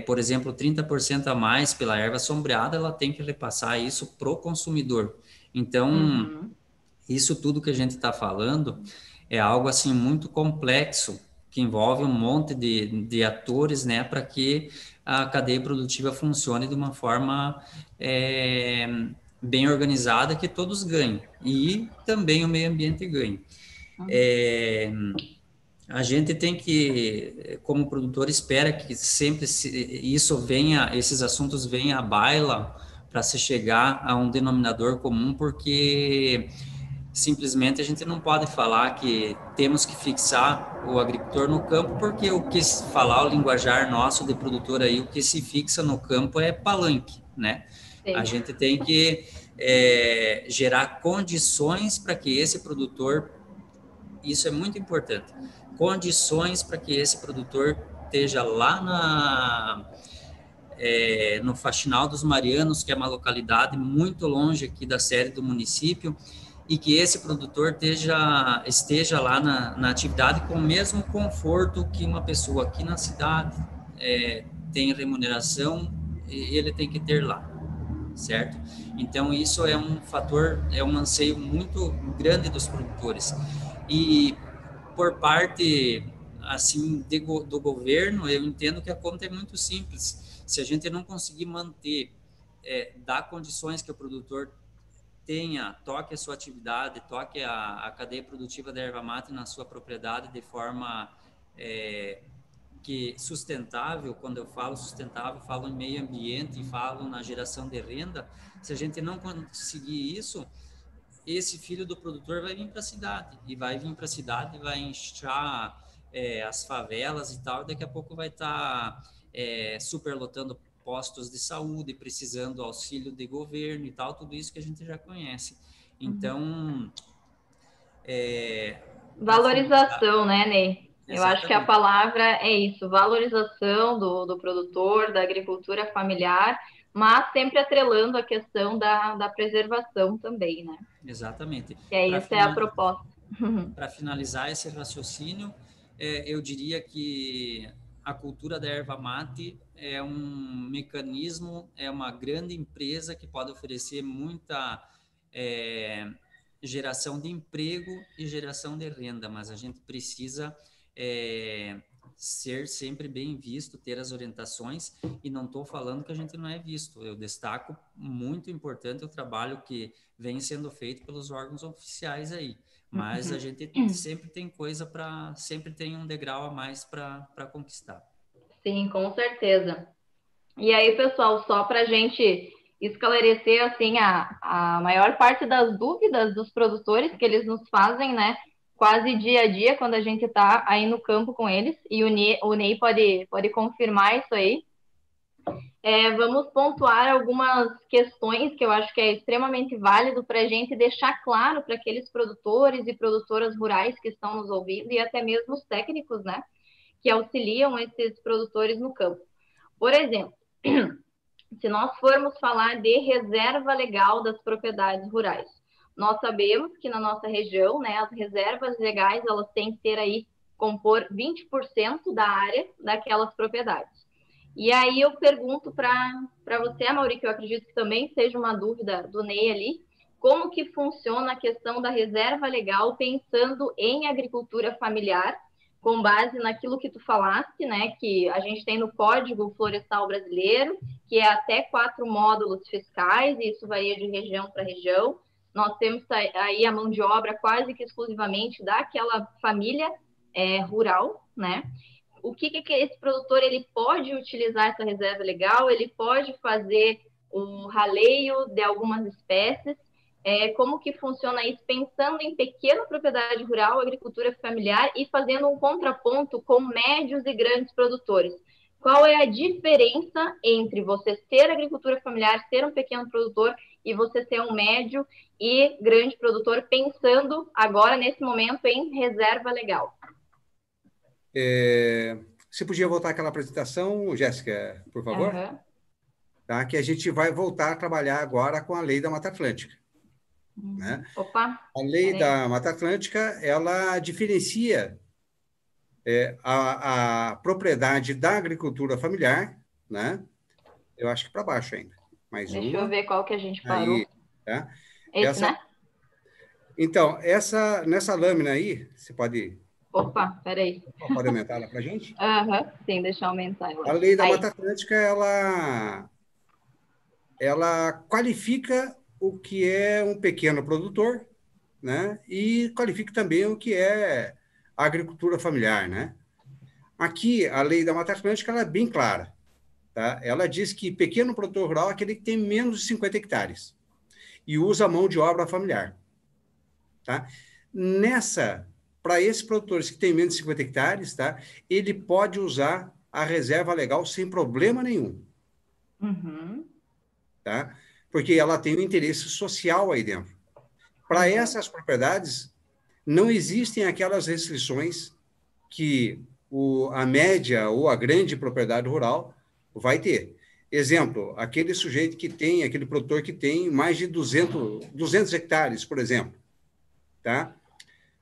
S2: por exemplo, 30% a mais pela erva sombreada, ela tem que repassar isso para o consumidor. Então, isso tudo que a gente está falando é algo assim muito complexo, que envolve um monte de atores, né, para que a cadeia produtiva funcione de uma forma bem organizada, que todos ganhem, e também o meio ambiente ganhe. A gente tem que, como produtor, espera que sempre esses assuntos venham à baila para se chegar a um denominador comum, porque simplesmente a gente não pode falar que temos que fixar o agricultor no campo, porque o linguajar nosso de produtor aí, o que se fixa no campo é palanque, né? Sim. A gente tem que gerar condições para que esse produtor, isso é muito importante, condições para que esse produtor esteja lá no Faxinal dos Marianos, que é uma localidade muito longe aqui da sede do município, e que esse produtor esteja lá na atividade com o mesmo conforto que uma pessoa aqui na cidade tem remuneração, e ele tem que ter lá, certo? Então, isso é um fator, é um anseio muito grande dos produtores. E por parte, assim, do governo, eu entendo que a conta é muito simples. Se a gente não conseguir manter, dar condições que o produtor toque a sua atividade, toque a cadeia produtiva da erva mate na sua propriedade de forma sustentável. Quando eu falo sustentável, falo em meio ambiente, falo na geração de renda. Se a gente não conseguir isso, esse filho do produtor vai vir para a cidade, e vai inchar as favelas e tal, e daqui a pouco vai estar superlotando postos de saúde, precisando auxílio de governo e tal, tudo isso que a gente já conhece. Então,
S1: valorização, né, Ney? Eu acho que a palavra é isso, valorização do produtor, da agricultura familiar, mas sempre atrelando a questão da preservação também, né?
S2: Exatamente.
S1: Essa é a proposta.
S2: Para finalizar esse raciocínio, eu diria que a cultura da erva mate é um mecanismo, é uma grande empresa que pode oferecer muita geração de emprego e geração de renda, mas a gente precisa ser sempre bem visto, ter as orientações, e não estou falando que a gente não é visto. Eu destaco muito importante o trabalho que vem sendo feito pelos órgãos oficiais aí, mas a gente sempre tem sempre tem um degrau a mais para conquistar.
S1: Sim, com certeza. E aí, pessoal, só para a gente esclarecer assim a maior parte das dúvidas dos produtores que eles nos fazem, né? Quase dia a dia, quando a gente está aí no campo com eles, e o Ney pode confirmar isso aí. Vamos pontuar algumas questões que eu acho que é extremamente válido para a gente deixar claro para aqueles produtores e produtoras rurais que estão nos ouvindo, e até mesmo os técnicos, né? Que auxiliam esses produtores no campo. Por exemplo, se nós formos falar de reserva legal das propriedades rurais, nós sabemos que na nossa região, né, as reservas legais, elas têm que ter aí, compor 20% da área daquelas propriedades. E aí eu pergunto para você, Amaury, que eu acredito que também seja uma dúvida do Ney ali, como que funciona a questão da reserva legal pensando em agricultura familiar, com base naquilo que tu falaste, né, que a gente tem no Código Florestal Brasileiro, que é até 4 módulos fiscais, e isso varia de região para região. Nós temos aí a mão de obra quase que exclusivamente daquela família rural, né? O que esse produtor ele pode utilizar essa reserva legal? Ele pode fazer um raleio de algumas espécies. Como que funciona isso, pensando em pequena propriedade rural, agricultura familiar, e fazendo um contraponto com médios e grandes produtores. Qual é a diferença entre você ser agricultura familiar, ser um pequeno produtor, e você ser um médio e grande produtor, pensando agora, nesse momento, em reserva legal?
S3: Você podia voltar àquela apresentação, Jéssica, por favor? Tá? Que a gente vai voltar a trabalhar agora com a Lei da Mata Atlântica. Né?
S1: Opa!
S3: A Lei da Mata Atlântica, ela diferencia a propriedade da agricultura familiar, né? Eu acho que para baixo ainda.
S1: Deixa eu ver qual que a gente parou.
S3: Aí, tá?
S1: Esse, né?
S3: Então, nessa lâmina aí, você pode...
S1: Opa, peraí.
S3: Pode aumentar ela para a gente?
S1: Sim, deixa eu aumentar.
S3: A Lei da Mata Atlântica, ela qualifica o que é um pequeno produtor, né? E qualifica também o que é a agricultura familiar, né? Aqui, a Lei da Mata Atlântica, ela é bem clara, tá? Ela diz que pequeno produtor rural é aquele que tem menos de 50 hectares e usa mão de obra familiar, tá? Para esses produtores que têm menos de 50 hectares, tá? Ele pode usar a reserva legal sem problema nenhum. Tá? Porque ela tem um interesse social aí dentro. Para essas propriedades, não existem aquelas restrições que a média ou a grande propriedade rural vai ter. Exemplo, aquele produtor que tem mais de 200 hectares, por exemplo. Tá?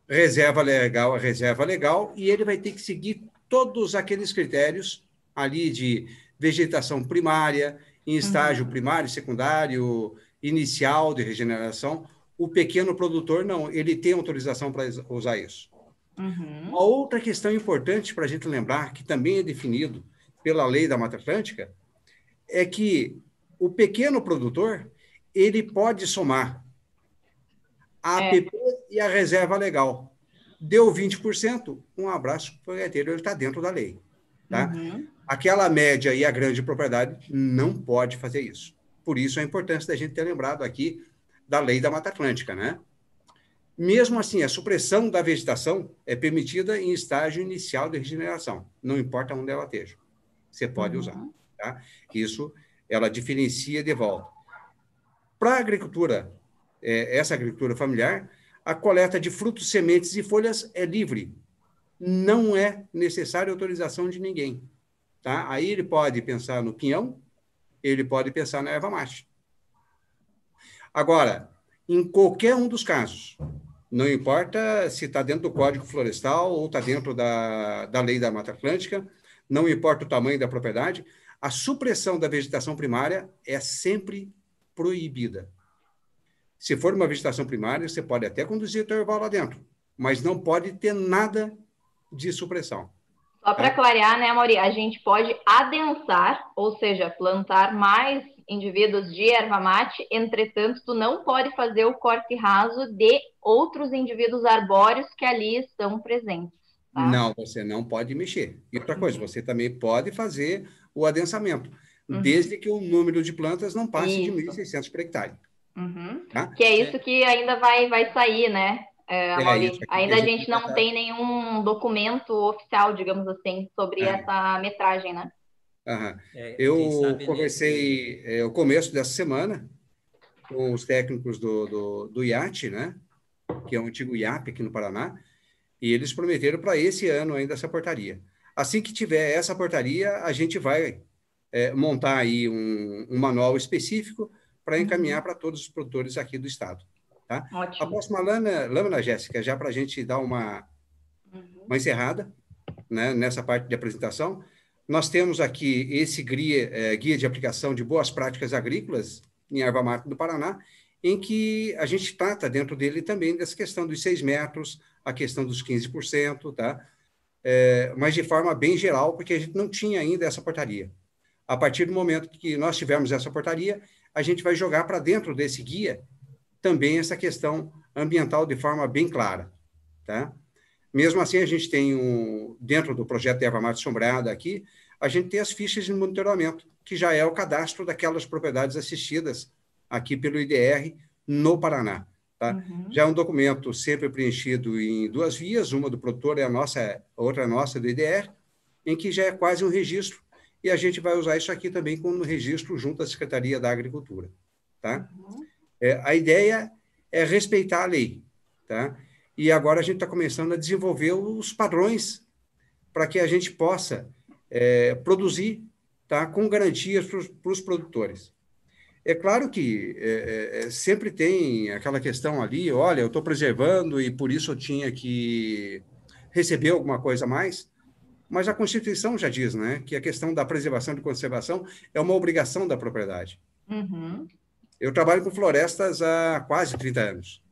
S3: Reserva legal, e ele vai ter que seguir todos aqueles critérios ali de vegetação primária, em estágio primário, secundário, inicial de regeneração. O pequeno produtor, não, ele tem autorização para usar isso. Uma outra questão importante para a gente lembrar, que também é definido pela Lei da Mata Atlântica, é que o pequeno produtor, ele pode somar a APP e a reserva legal. Deu 20%, um abraço para o gaiteiro, ele está dentro da lei. Tá? Aquela média e a grande propriedade não pode fazer isso. Por isso a importância da gente ter lembrado aqui da Lei da Mata Atlântica, né? Mesmo assim, a supressão da vegetação é permitida em estágio inicial de regeneração, não importa onde ela esteja. Você pode usar. Tá? Isso, ela diferencia de volta. Para a agricultura, essa agricultura familiar, a coleta de frutos, sementes e folhas é livre. Não é necessária autorização de ninguém. Tá? Aí ele pode pensar no pinhão, ele pode pensar na erva mate. Agora, em qualquer um dos casos, não importa se está dentro do Código Florestal ou está dentro da Lei da Mata Atlântica, não importa o tamanho da propriedade, a supressão da vegetação primária é sempre proibida. Se for uma vegetação primária, você pode até conduzir o teu erval lá dentro, mas não pode ter nada de supressão.
S1: Só para clarear, né, Mauri, a gente pode adensar, ou seja, plantar mais indivíduos de erva mate, entretanto, tu não pode fazer o corte raso de outros indivíduos arbóreos que ali estão presentes. Tá?
S3: Não, você não pode mexer. E outra coisa, você também pode fazer o adensamento, desde que o número de plantas não passe de 1.600 por hectare.
S1: Tá? Que é isso que ainda vai sair, né? Mauri, ainda a gente não tem nenhum documento oficial, digamos assim, sobre essa metragem, né?
S3: Eu conversei no começo dessa semana com os técnicos do IAT, né? Que é o antigo IAP aqui no Paraná, e eles prometeram para esse ano ainda essa portaria. Assim que tiver essa portaria, a gente vai montar aí um manual específico para encaminhar para todos os produtores aqui do estado. Tá? A próxima lâmina, Jéssica, já para a gente dar uma encerrada, né, nessa parte de apresentação, nós temos aqui esse guia de aplicação de boas práticas agrícolas em erva mate do Paraná, em que a gente trata dentro dele também dessa questão dos 6 metros, a questão dos 15%, tá? Mas de forma bem geral, porque a gente não tinha ainda essa portaria. A partir do momento que nós tivermos essa portaria, a gente vai jogar para dentro desse guia também essa questão ambiental de forma bem clara, tá? Mesmo assim, a gente tem, dentro do projeto de erva mate sombreada aqui, a gente tem as fichas de monitoramento, que já é o cadastro daquelas propriedades assistidas aqui pelo IDR no Paraná. Tá? Já é um documento sempre preenchido em 2 vias, uma do produtor e a outra nossa do IDR, em que já é quase um registro, e a gente vai usar isso aqui também como registro junto à Secretaria da Agricultura. Tá? A ideia é respeitar a lei. Tá? E agora a gente está começando a desenvolver os padrões para que a gente possa produzir, tá, com garantias para os produtores. É claro que sempre tem aquela questão ali, olha, eu estou preservando e por isso eu tinha que receber alguma coisa a mais, mas a Constituição já diz, né, que a questão da preservação e conservação é uma obrigação da propriedade. Eu trabalho com florestas há quase 30 anos.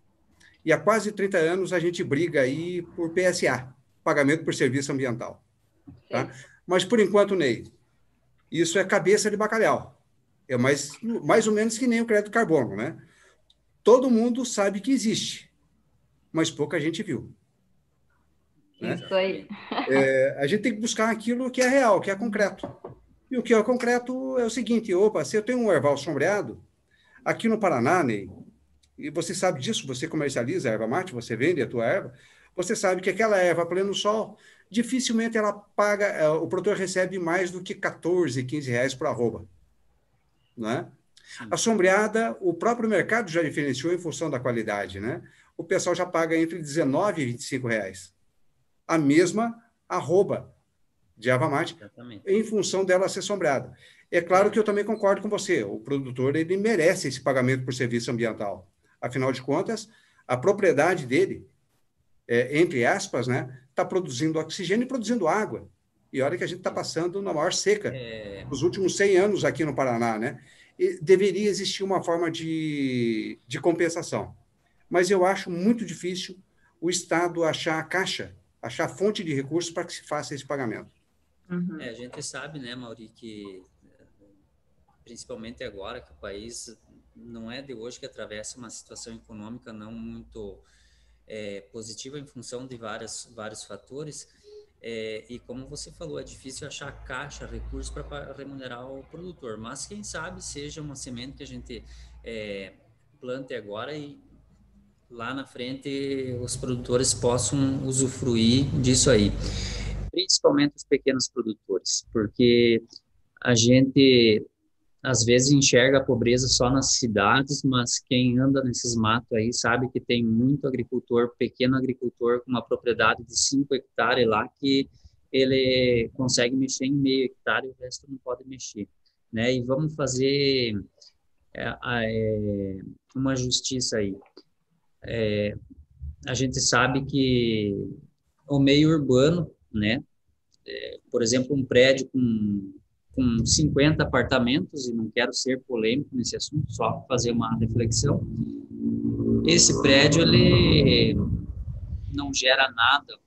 S3: E há quase 30 anos a gente briga aí por PSA, pagamento por serviço ambiental. Tá? Mas, por enquanto, Ney, isso é cabeça de bacalhau. É mais ou menos que nem o crédito carbono, né? Todo mundo sabe que existe, mas pouca gente viu. Né?
S1: Isso aí.
S3: A gente tem que buscar aquilo que é real, que é concreto. E o que é concreto é o seguinte, se eu tenho um erval sombreado, aqui no Paraná, Ney, e você sabe disso, você comercializa a erva mate, você vende a tua erva, você sabe que aquela erva a pleno sol, dificilmente ela paga, o produtor recebe mais do que 14, 15 reais por arroba. Né? A sombreada, o próprio mercado já diferenciou em função da qualidade. Né? O pessoal já paga entre 19 e 25 reais. A mesma arroba de erva mate, em função dela ser sombreada. É claro que eu também concordo com você, o produtor ele merece esse pagamento por serviço ambiental. Afinal de contas, a propriedade dele, entre aspas, né, está produzindo oxigênio e produzindo água. E olha que a gente está passando na maior seca nos últimos 100 anos aqui no Paraná. Né? E deveria existir uma forma de compensação. Mas eu acho muito difícil o Estado achar a caixa, achar fonte de recursos para que se faça esse pagamento.
S2: A gente sabe, né, Mauri, que principalmente agora que o país não é de hoje que atravessa uma situação econômica não muito positiva em função de vários fatores, e como você falou, é difícil achar caixa, recursos para remunerar o produtor, mas quem sabe seja uma semente que a gente plante agora e lá na frente os produtores possam usufruir disso aí, principalmente os pequenos produtores, porque a gente às vezes enxerga a pobreza só nas cidades, mas quem anda nesses matos aí sabe que tem muito agricultor, pequeno agricultor com uma propriedade de 5 hectares lá que ele consegue mexer em meio hectare e o resto não pode mexer, né? E vamos fazer uma justiça aí. A gente sabe que o meio urbano, né? Por exemplo, um prédio com 50 apartamentos, e não quero ser polêmico nesse assunto, só fazer uma reflexão, esse prédio ele não gera nada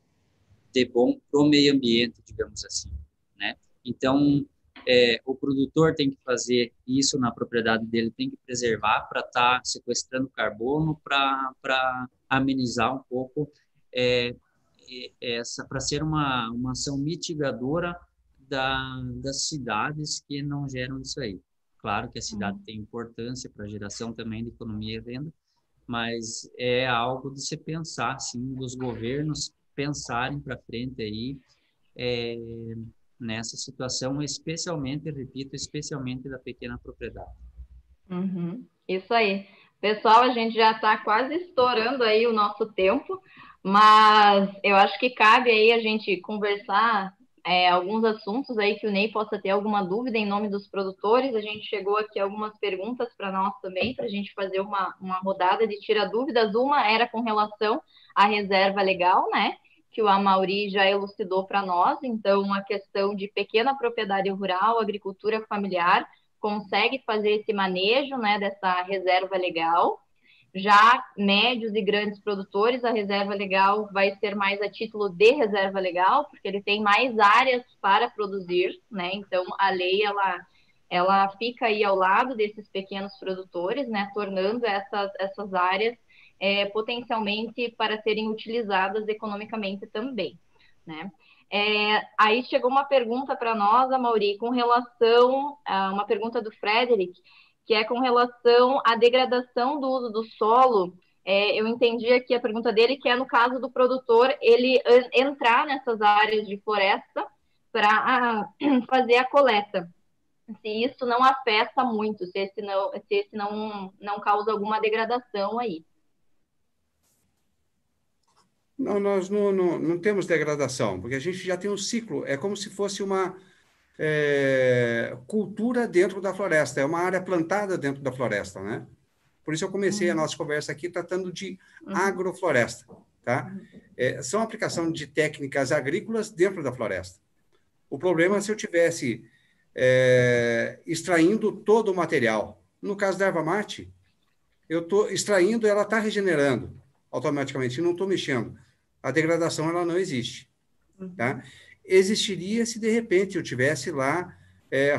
S2: de bom para o meio ambiente, digamos assim, né? Então, o produtor tem que fazer isso na propriedade dele, tem que preservar para estar sequestrando carbono, para amenizar um pouco para ser uma ação mitigadora das cidades que não geram isso aí. Claro que a cidade tem importância para a geração também de economia e renda, mas é algo de se pensar, sim, dos governos pensarem para frente aí nessa situação, especialmente, repito, especialmente da pequena propriedade.
S1: Isso aí. Pessoal, a gente já está quase estourando aí o nosso tempo, mas eu acho que cabe aí a gente conversar alguns assuntos aí que o Ney possa ter alguma dúvida em nome dos produtores. A gente chegou aqui algumas perguntas para nós também, para a gente fazer uma rodada de tira dúvidas. Uma era com relação à reserva legal, né? Que o Amaury já elucidou para nós. Então, a questão de pequena propriedade rural, agricultura familiar, consegue fazer esse manejo, né, dessa reserva legal. Já médios e grandes produtores, a reserva legal vai ser mais a título de reserva legal, porque ele tem mais áreas para produzir, né? Então, a lei, ela fica aí ao lado desses pequenos produtores, né? Tornando essas áreas potencialmente para serem utilizadas economicamente também, né? Aí chegou uma pergunta para nós, Amaury, com relação a uma pergunta do Frederick, que é com relação à degradação do uso do solo. Eu entendi aqui a pergunta dele, que é no caso do produtor ele entrar nessas áreas de floresta para fazer a coleta. Se isso não afeta muito, se esse não causa alguma degradação aí.
S3: Não, nós não temos degradação, porque a gente já tem um ciclo, é como se fosse uma cultura dentro da floresta, é uma área plantada dentro da floresta, né? Por isso eu comecei a nossa conversa aqui tratando de agrofloresta, tá? São aplicação de técnicas agrícolas dentro da floresta. O problema é se eu tivesse extraindo todo o material. No caso da erva mate, eu estou extraindo, ela está regenerando automaticamente, não estou mexendo. A degradação ela não existe. Tá? Existiria se de repente eu tivesse lá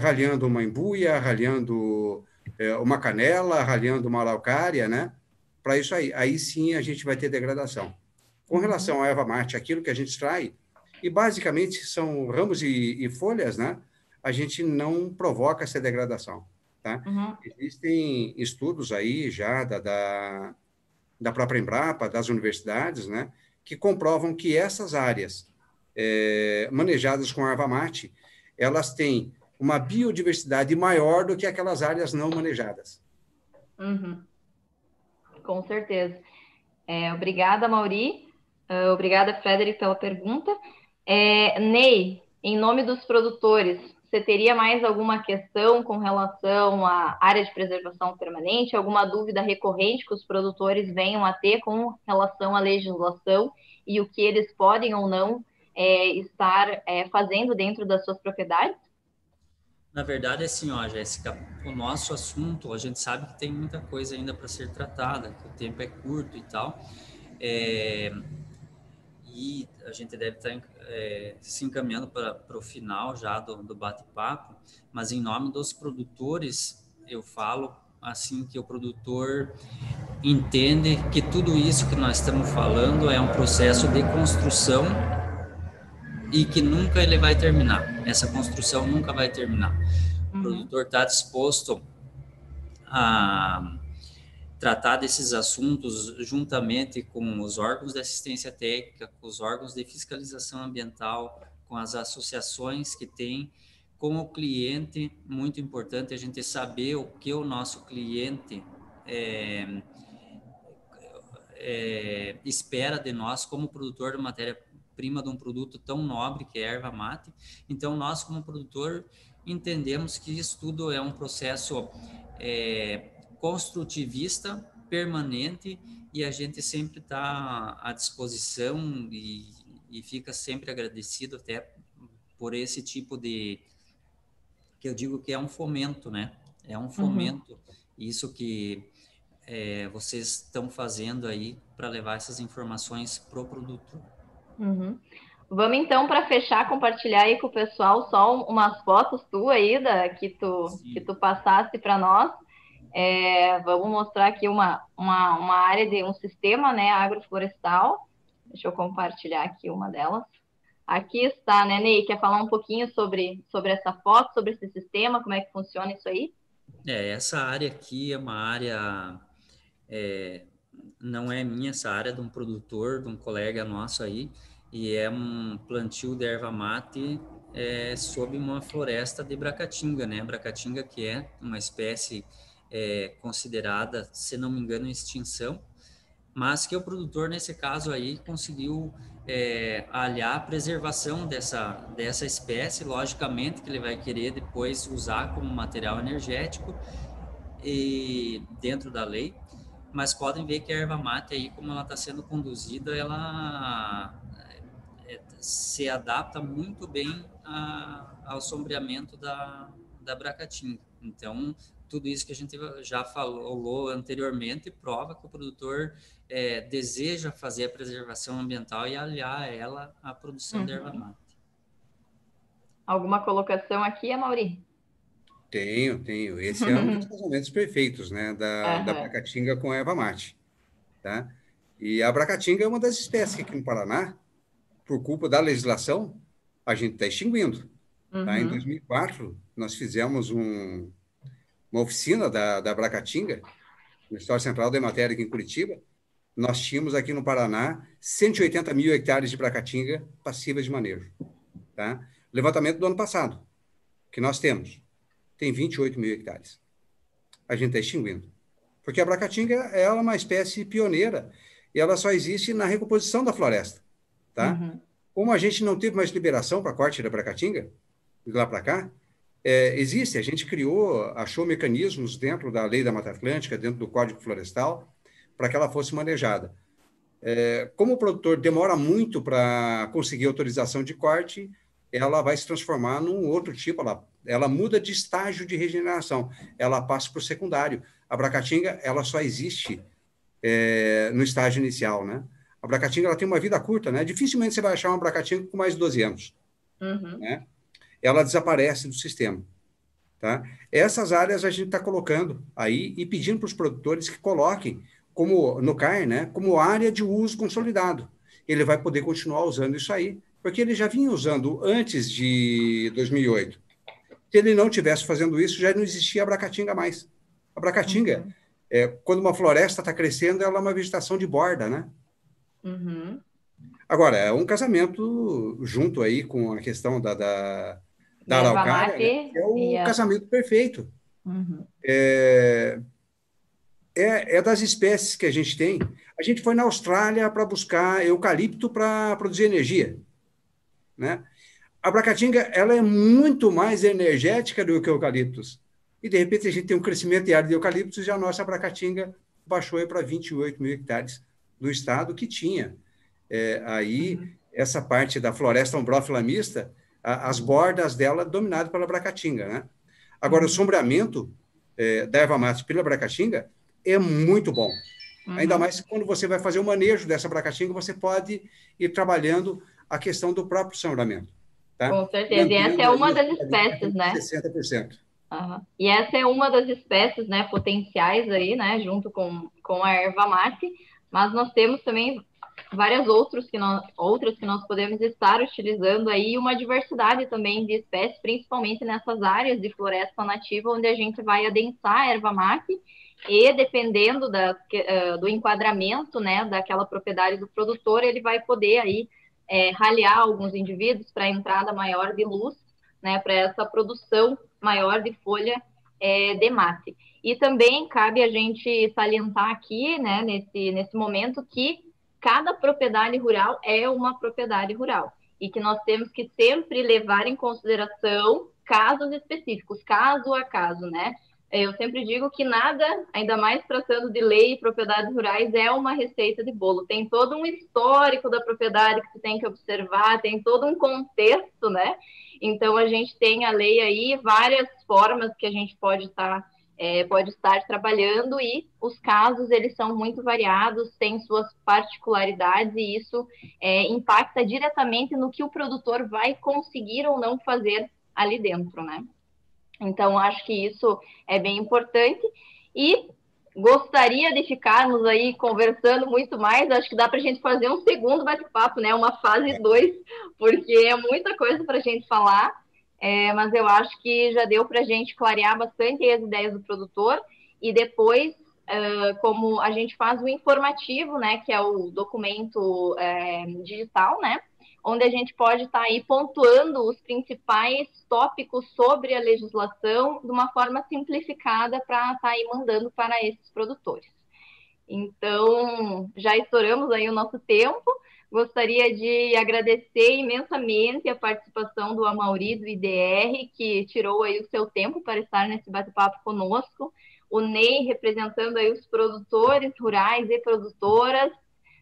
S3: ralhando uma embuia, ralhando uma canela, ralhando uma araucária, né? Para isso aí sim a gente vai ter degradação. Com relação à erva mate, aquilo que a gente extrai, e basicamente são ramos e folhas, né? A gente não provoca essa degradação. Tá? Existem estudos aí já da própria Embrapa, das universidades, né? Que comprovam que essas áreas manejadas com erva mate, elas têm uma biodiversidade maior do que aquelas áreas não manejadas.
S1: Com certeza. Obrigada, Amaury. Obrigada, Frederick, pela pergunta. Ney, em nome dos produtores, você teria mais alguma questão com relação à área de preservação permanente? Alguma dúvida recorrente que os produtores venham a ter com relação à legislação e o que eles podem ou não estar fazendo dentro das suas propriedades?
S2: Na verdade, assim, ó, Jéssica, o nosso assunto, a gente sabe que tem muita coisa ainda para ser tratada, que o tempo é curto e tal, e a gente deve estar se encaminhando para o final já do bate-papo, mas em nome dos produtores, eu falo assim que o produtor entende que tudo isso que nós estamos falando é um processo de construção e que nunca ele vai terminar. Essa construção nunca vai terminar. O produtor está disposto a tratar desses assuntos juntamente com os órgãos de assistência técnica, com os órgãos de fiscalização ambiental, com as associações que tem, com o cliente. Muito importante a gente saber o que o nosso cliente espera de nós como produtor de matéria-prima de um produto tão nobre que é a erva mate. Então, nós como produtor entendemos que isso tudo é um processo construtivista, permanente, e a gente sempre está à disposição e fica sempre agradecido até por esse tipo de, que eu digo que é um fomento, né? É um fomento, isso que vocês estão fazendo aí para levar essas informações para o produtor.
S1: Uhum. Vamos então, para fechar, compartilhar aí com o pessoal só umas fotos tuas aí que tu passasse para nós. Vamos mostrar aqui uma área de um sistema, né, agroflorestal. Deixa eu compartilhar aqui uma delas. Aqui está, né, Ney? Quer falar um pouquinho sobre essa foto, sobre esse sistema, como é que funciona isso aí?
S2: Essa área aqui é uma área, não é minha, essa área é de um produtor, de um colega nosso aí, e é um plantio de erva mate sob uma floresta de Bracatinga, né? Bracatinga, que é uma espécie considerada, se não me engano, em extinção, mas que o produtor, nesse caso aí, conseguiu aliar a preservação dessa espécie, logicamente que ele vai querer depois usar como material energético e dentro da lei, mas podem ver que a erva mate aí, como ela está sendo conduzida, ela se adapta muito bem ao sombreamento da Bracatinga. Então, tudo isso que a gente já falou anteriormente prova que o produtor deseja fazer a preservação ambiental e aliar ela à produção de erva mate.
S1: Alguma colocação aqui, Amaury?
S3: Tenho. Esse é um dos casamentos perfeitos, né, da Bracatinga com a erva mate, tá? E a Bracatinga é uma das espécies que aqui no Paraná, por culpa da legislação, a gente está extinguindo. Tá? Em 2004, nós fizemos uma oficina da Bracatinga, no História Central da Emater, aqui em Curitiba. Nós tínhamos aqui no Paraná 180 mil hectares de Bracatinga passíveis de manejo. Tá? Levantamento do ano passado, que nós temos, tem 28 mil hectares. A gente está extinguindo. Porque a Bracatinga é uma espécie pioneira e ela só existe na recomposição da floresta. Tá? Como a gente não teve mais liberação para corte da Bracatinga, de lá para cá, a gente achou mecanismos dentro da Lei da Mata Atlântica, dentro do Código Florestal, para que ela fosse manejada. Como o produtor demora muito para conseguir autorização de corte, ela vai se transformar num outro tipo, ela muda de estágio de regeneração, ela passa para o secundário. A Bracatinga, ela só existe no estágio inicial, né? A Bracatinga, ela tem uma vida curta, né? Dificilmente você vai achar uma Bracatinga com mais de 12 anos. Né? Ela desaparece do sistema. Tá? Essas áreas a gente está colocando aí e pedindo para os produtores que coloquem como no CAR, né? Como área de uso consolidado. Ele vai poder continuar usando isso aí, porque ele já vinha usando antes de 2008. Se ele não tivesse fazendo isso, já não existia a Bracatinga mais. A Bracatinga, quando uma floresta está crescendo, ela é uma vegetação de borda, né? Agora, é um casamento junto aí com a questão da araucária, né? É o casamento perfeito. É das espécies que a gente tem. A gente foi na Austrália para buscar eucalipto para produzir energia, né? A Bracatinga, ela é muito mais energética do que o eucaliptus. E, de repente, a gente tem um crescimento diário de eucaliptus e a nossa Bracatinga baixou para 28 mil hectares do estado que tinha. Essa parte da floresta ombrófila mista, as bordas dela dominadas pela Bracatinga, né? Agora, o sombreamento da erva mate pela Bracatinga é muito bom. Ainda mais quando você vai fazer o manejo dessa Bracatinga, você pode ir trabalhando a questão do próprio sombreamento. Tá?
S1: Com certeza, e essa é uma das espécies, né?
S3: 60%.
S1: E essa é uma das espécies, né, potenciais aí, né, junto com a erva mate, mas nós temos também várias outras que nós podemos estar utilizando aí, uma diversidade também de espécies, principalmente nessas áreas de floresta nativa, onde a gente vai adensar a erva mate, e dependendo do enquadramento, né, daquela propriedade do produtor, ele vai poder aí ralhar alguns indivíduos para a entrada maior de luz, né, para essa produção maior de folha de mate. E também cabe a gente salientar aqui, né, nesse momento, que cada propriedade rural é uma propriedade rural e que nós temos que sempre levar em consideração casos específicos, caso a caso, né? Eu sempre digo que nada, ainda mais tratando de lei e propriedades rurais, é uma receita de bolo. Tem todo um histórico da propriedade que você tem que observar, tem todo um contexto, né? Então, a gente tem a lei aí, várias formas que a gente pode estar pode estar trabalhando, e os casos eles são muito variados, têm suas particularidades, e isso impacta diretamente no que o produtor vai conseguir ou não fazer ali dentro, né? Então, acho que isso é bem importante, e gostaria de ficarmos aí conversando muito mais. Acho que dá para a gente fazer um segundo bate-papo, né? Uma fase 2, porque é muita coisa para a gente falar, mas eu acho que já deu para a gente clarear bastante as ideias do produtor, e depois, como a gente faz o informativo, né, que é o documento digital, né, onde a gente pode estar aí pontuando os principais tópicos sobre a legislação de uma forma simplificada para estar aí mandando para esses produtores. Então, já estouramos aí o nosso tempo. Gostaria de agradecer imensamente a participação do Amaury, do IDR, que tirou aí o seu tempo para estar nesse bate-papo conosco. O Ney, representando aí os produtores rurais e produtoras.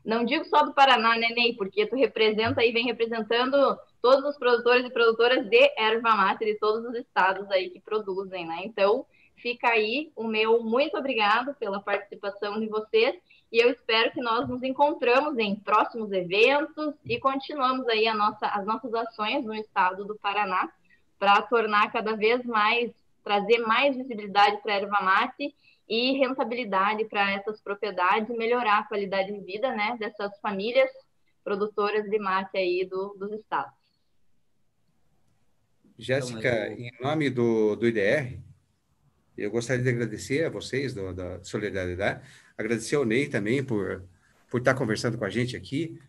S1: Não digo só do Paraná, né, Ney? Porque tu representa aí, vem representando todos os produtores e produtoras de erva mate de todos os estados aí que produzem, né? Então, fica aí o meu muito obrigado pela participação de vocês, e eu espero que nós nos encontramos em próximos eventos e continuamos aí as nossas ações no estado do Paraná para tornar cada vez mais, trazer mais visibilidade para a erva mate e rentabilidade para essas propriedades, e melhorar a qualidade de vida, né, dessas famílias produtoras de mate aí dos estados.
S3: Jéssica, em nome do IDR, eu gostaria de agradecer a vocês da Solidariedade, agradecer ao Ney também por estar conversando com a gente aqui.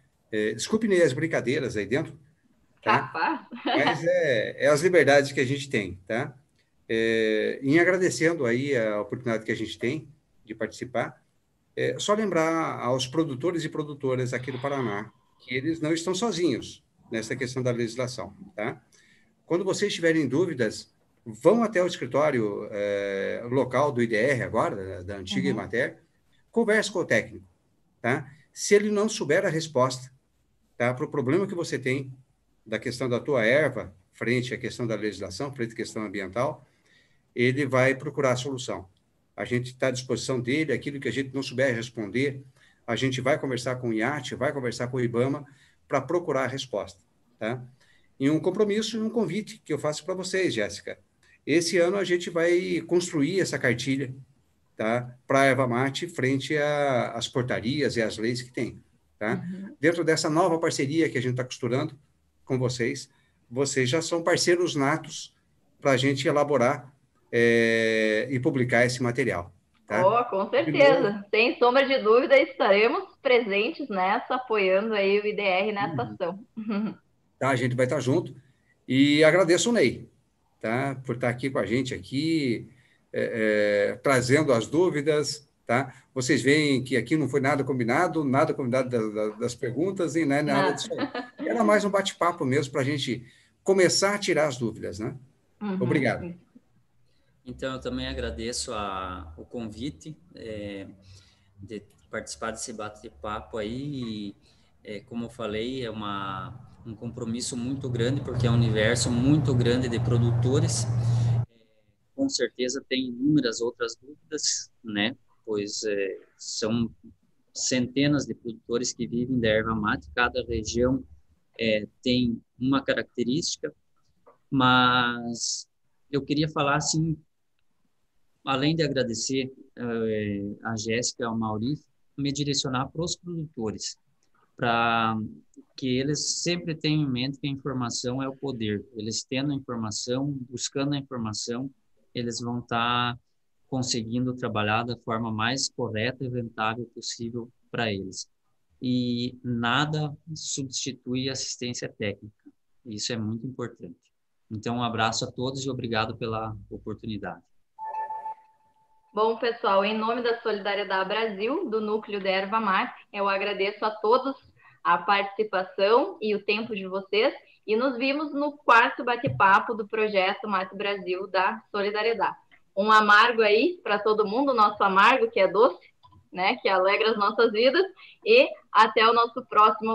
S3: Desculpe, Ney, as brincadeiras aí dentro, tá? Mas é as liberdades que a gente tem, tá? Em agradecendo aí a oportunidade que a gente tem de participar, só lembrar aos produtores e produtoras aqui do Paraná que eles não estão sozinhos nessa questão da legislação, tá? Quando vocês tiverem dúvidas, vão até o escritório local do IDR agora, da antiga Emater, converse com o técnico, tá? Se ele não souber a resposta, tá, para o problema que você tem da questão da tua erva frente à questão da legislação, frente à questão ambiental, ele vai procurar a solução. A gente está à disposição dele, aquilo que a gente não souber responder, a gente vai conversar com o IAT, vai conversar com o IBAMA para procurar a resposta, tá? E um compromisso e um convite que eu faço para vocês, Jéssica. Esse ano a gente vai construir essa cartilha, tá, para a erva mate frente às portarias e às leis que tem, tá? Dentro dessa nova parceria que a gente está costurando com vocês já são parceiros natos para a gente elaborar e publicar esse material. Tá?
S1: Com certeza. Sem sombra de dúvida, estaremos presentes nessa, apoiando aí o IDR nessa ação.
S3: Tá, a gente vai estar junto. E agradeço o Ney, tá, por estar aqui com a gente, aqui, trazendo as dúvidas. Tá? Vocês veem que aqui não foi nada combinado das perguntas, e nada disso. Era mais um bate-papo mesmo para a gente começar a tirar as dúvidas. Né? Obrigado.
S2: Então, eu também agradeço o convite de participar desse bate-papo aí. E, como eu falei, é um compromisso muito grande, porque é um universo muito grande de produtores. Com certeza tem inúmeras outras dúvidas, né? Pois são centenas de produtores que vivem da erva mate, cada região tem uma característica, mas eu queria falar assim, além de agradecer a Jéssica e ao Amaury, me direcionar para os produtores, para que eles sempre tenham em mente que a informação é o poder. Eles tendo a informação, buscando a informação, eles vão estar conseguindo trabalhar da forma mais correta e rentável possível para eles. E nada substitui assistência técnica. Isso é muito importante. Então, um abraço a todos e obrigado pela oportunidade.
S1: Bom, pessoal, em nome da Solidariedade Brasil, do Núcleo da Erva Mate, eu agradeço a todos a participação e o tempo de vocês, e nos vimos no 4º bate-papo do projeto Mate Brasil da Solidariedade. Um amargo aí para todo mundo, o nosso amargo, que é doce, né, que alegra as nossas vidas, e até o nosso próximo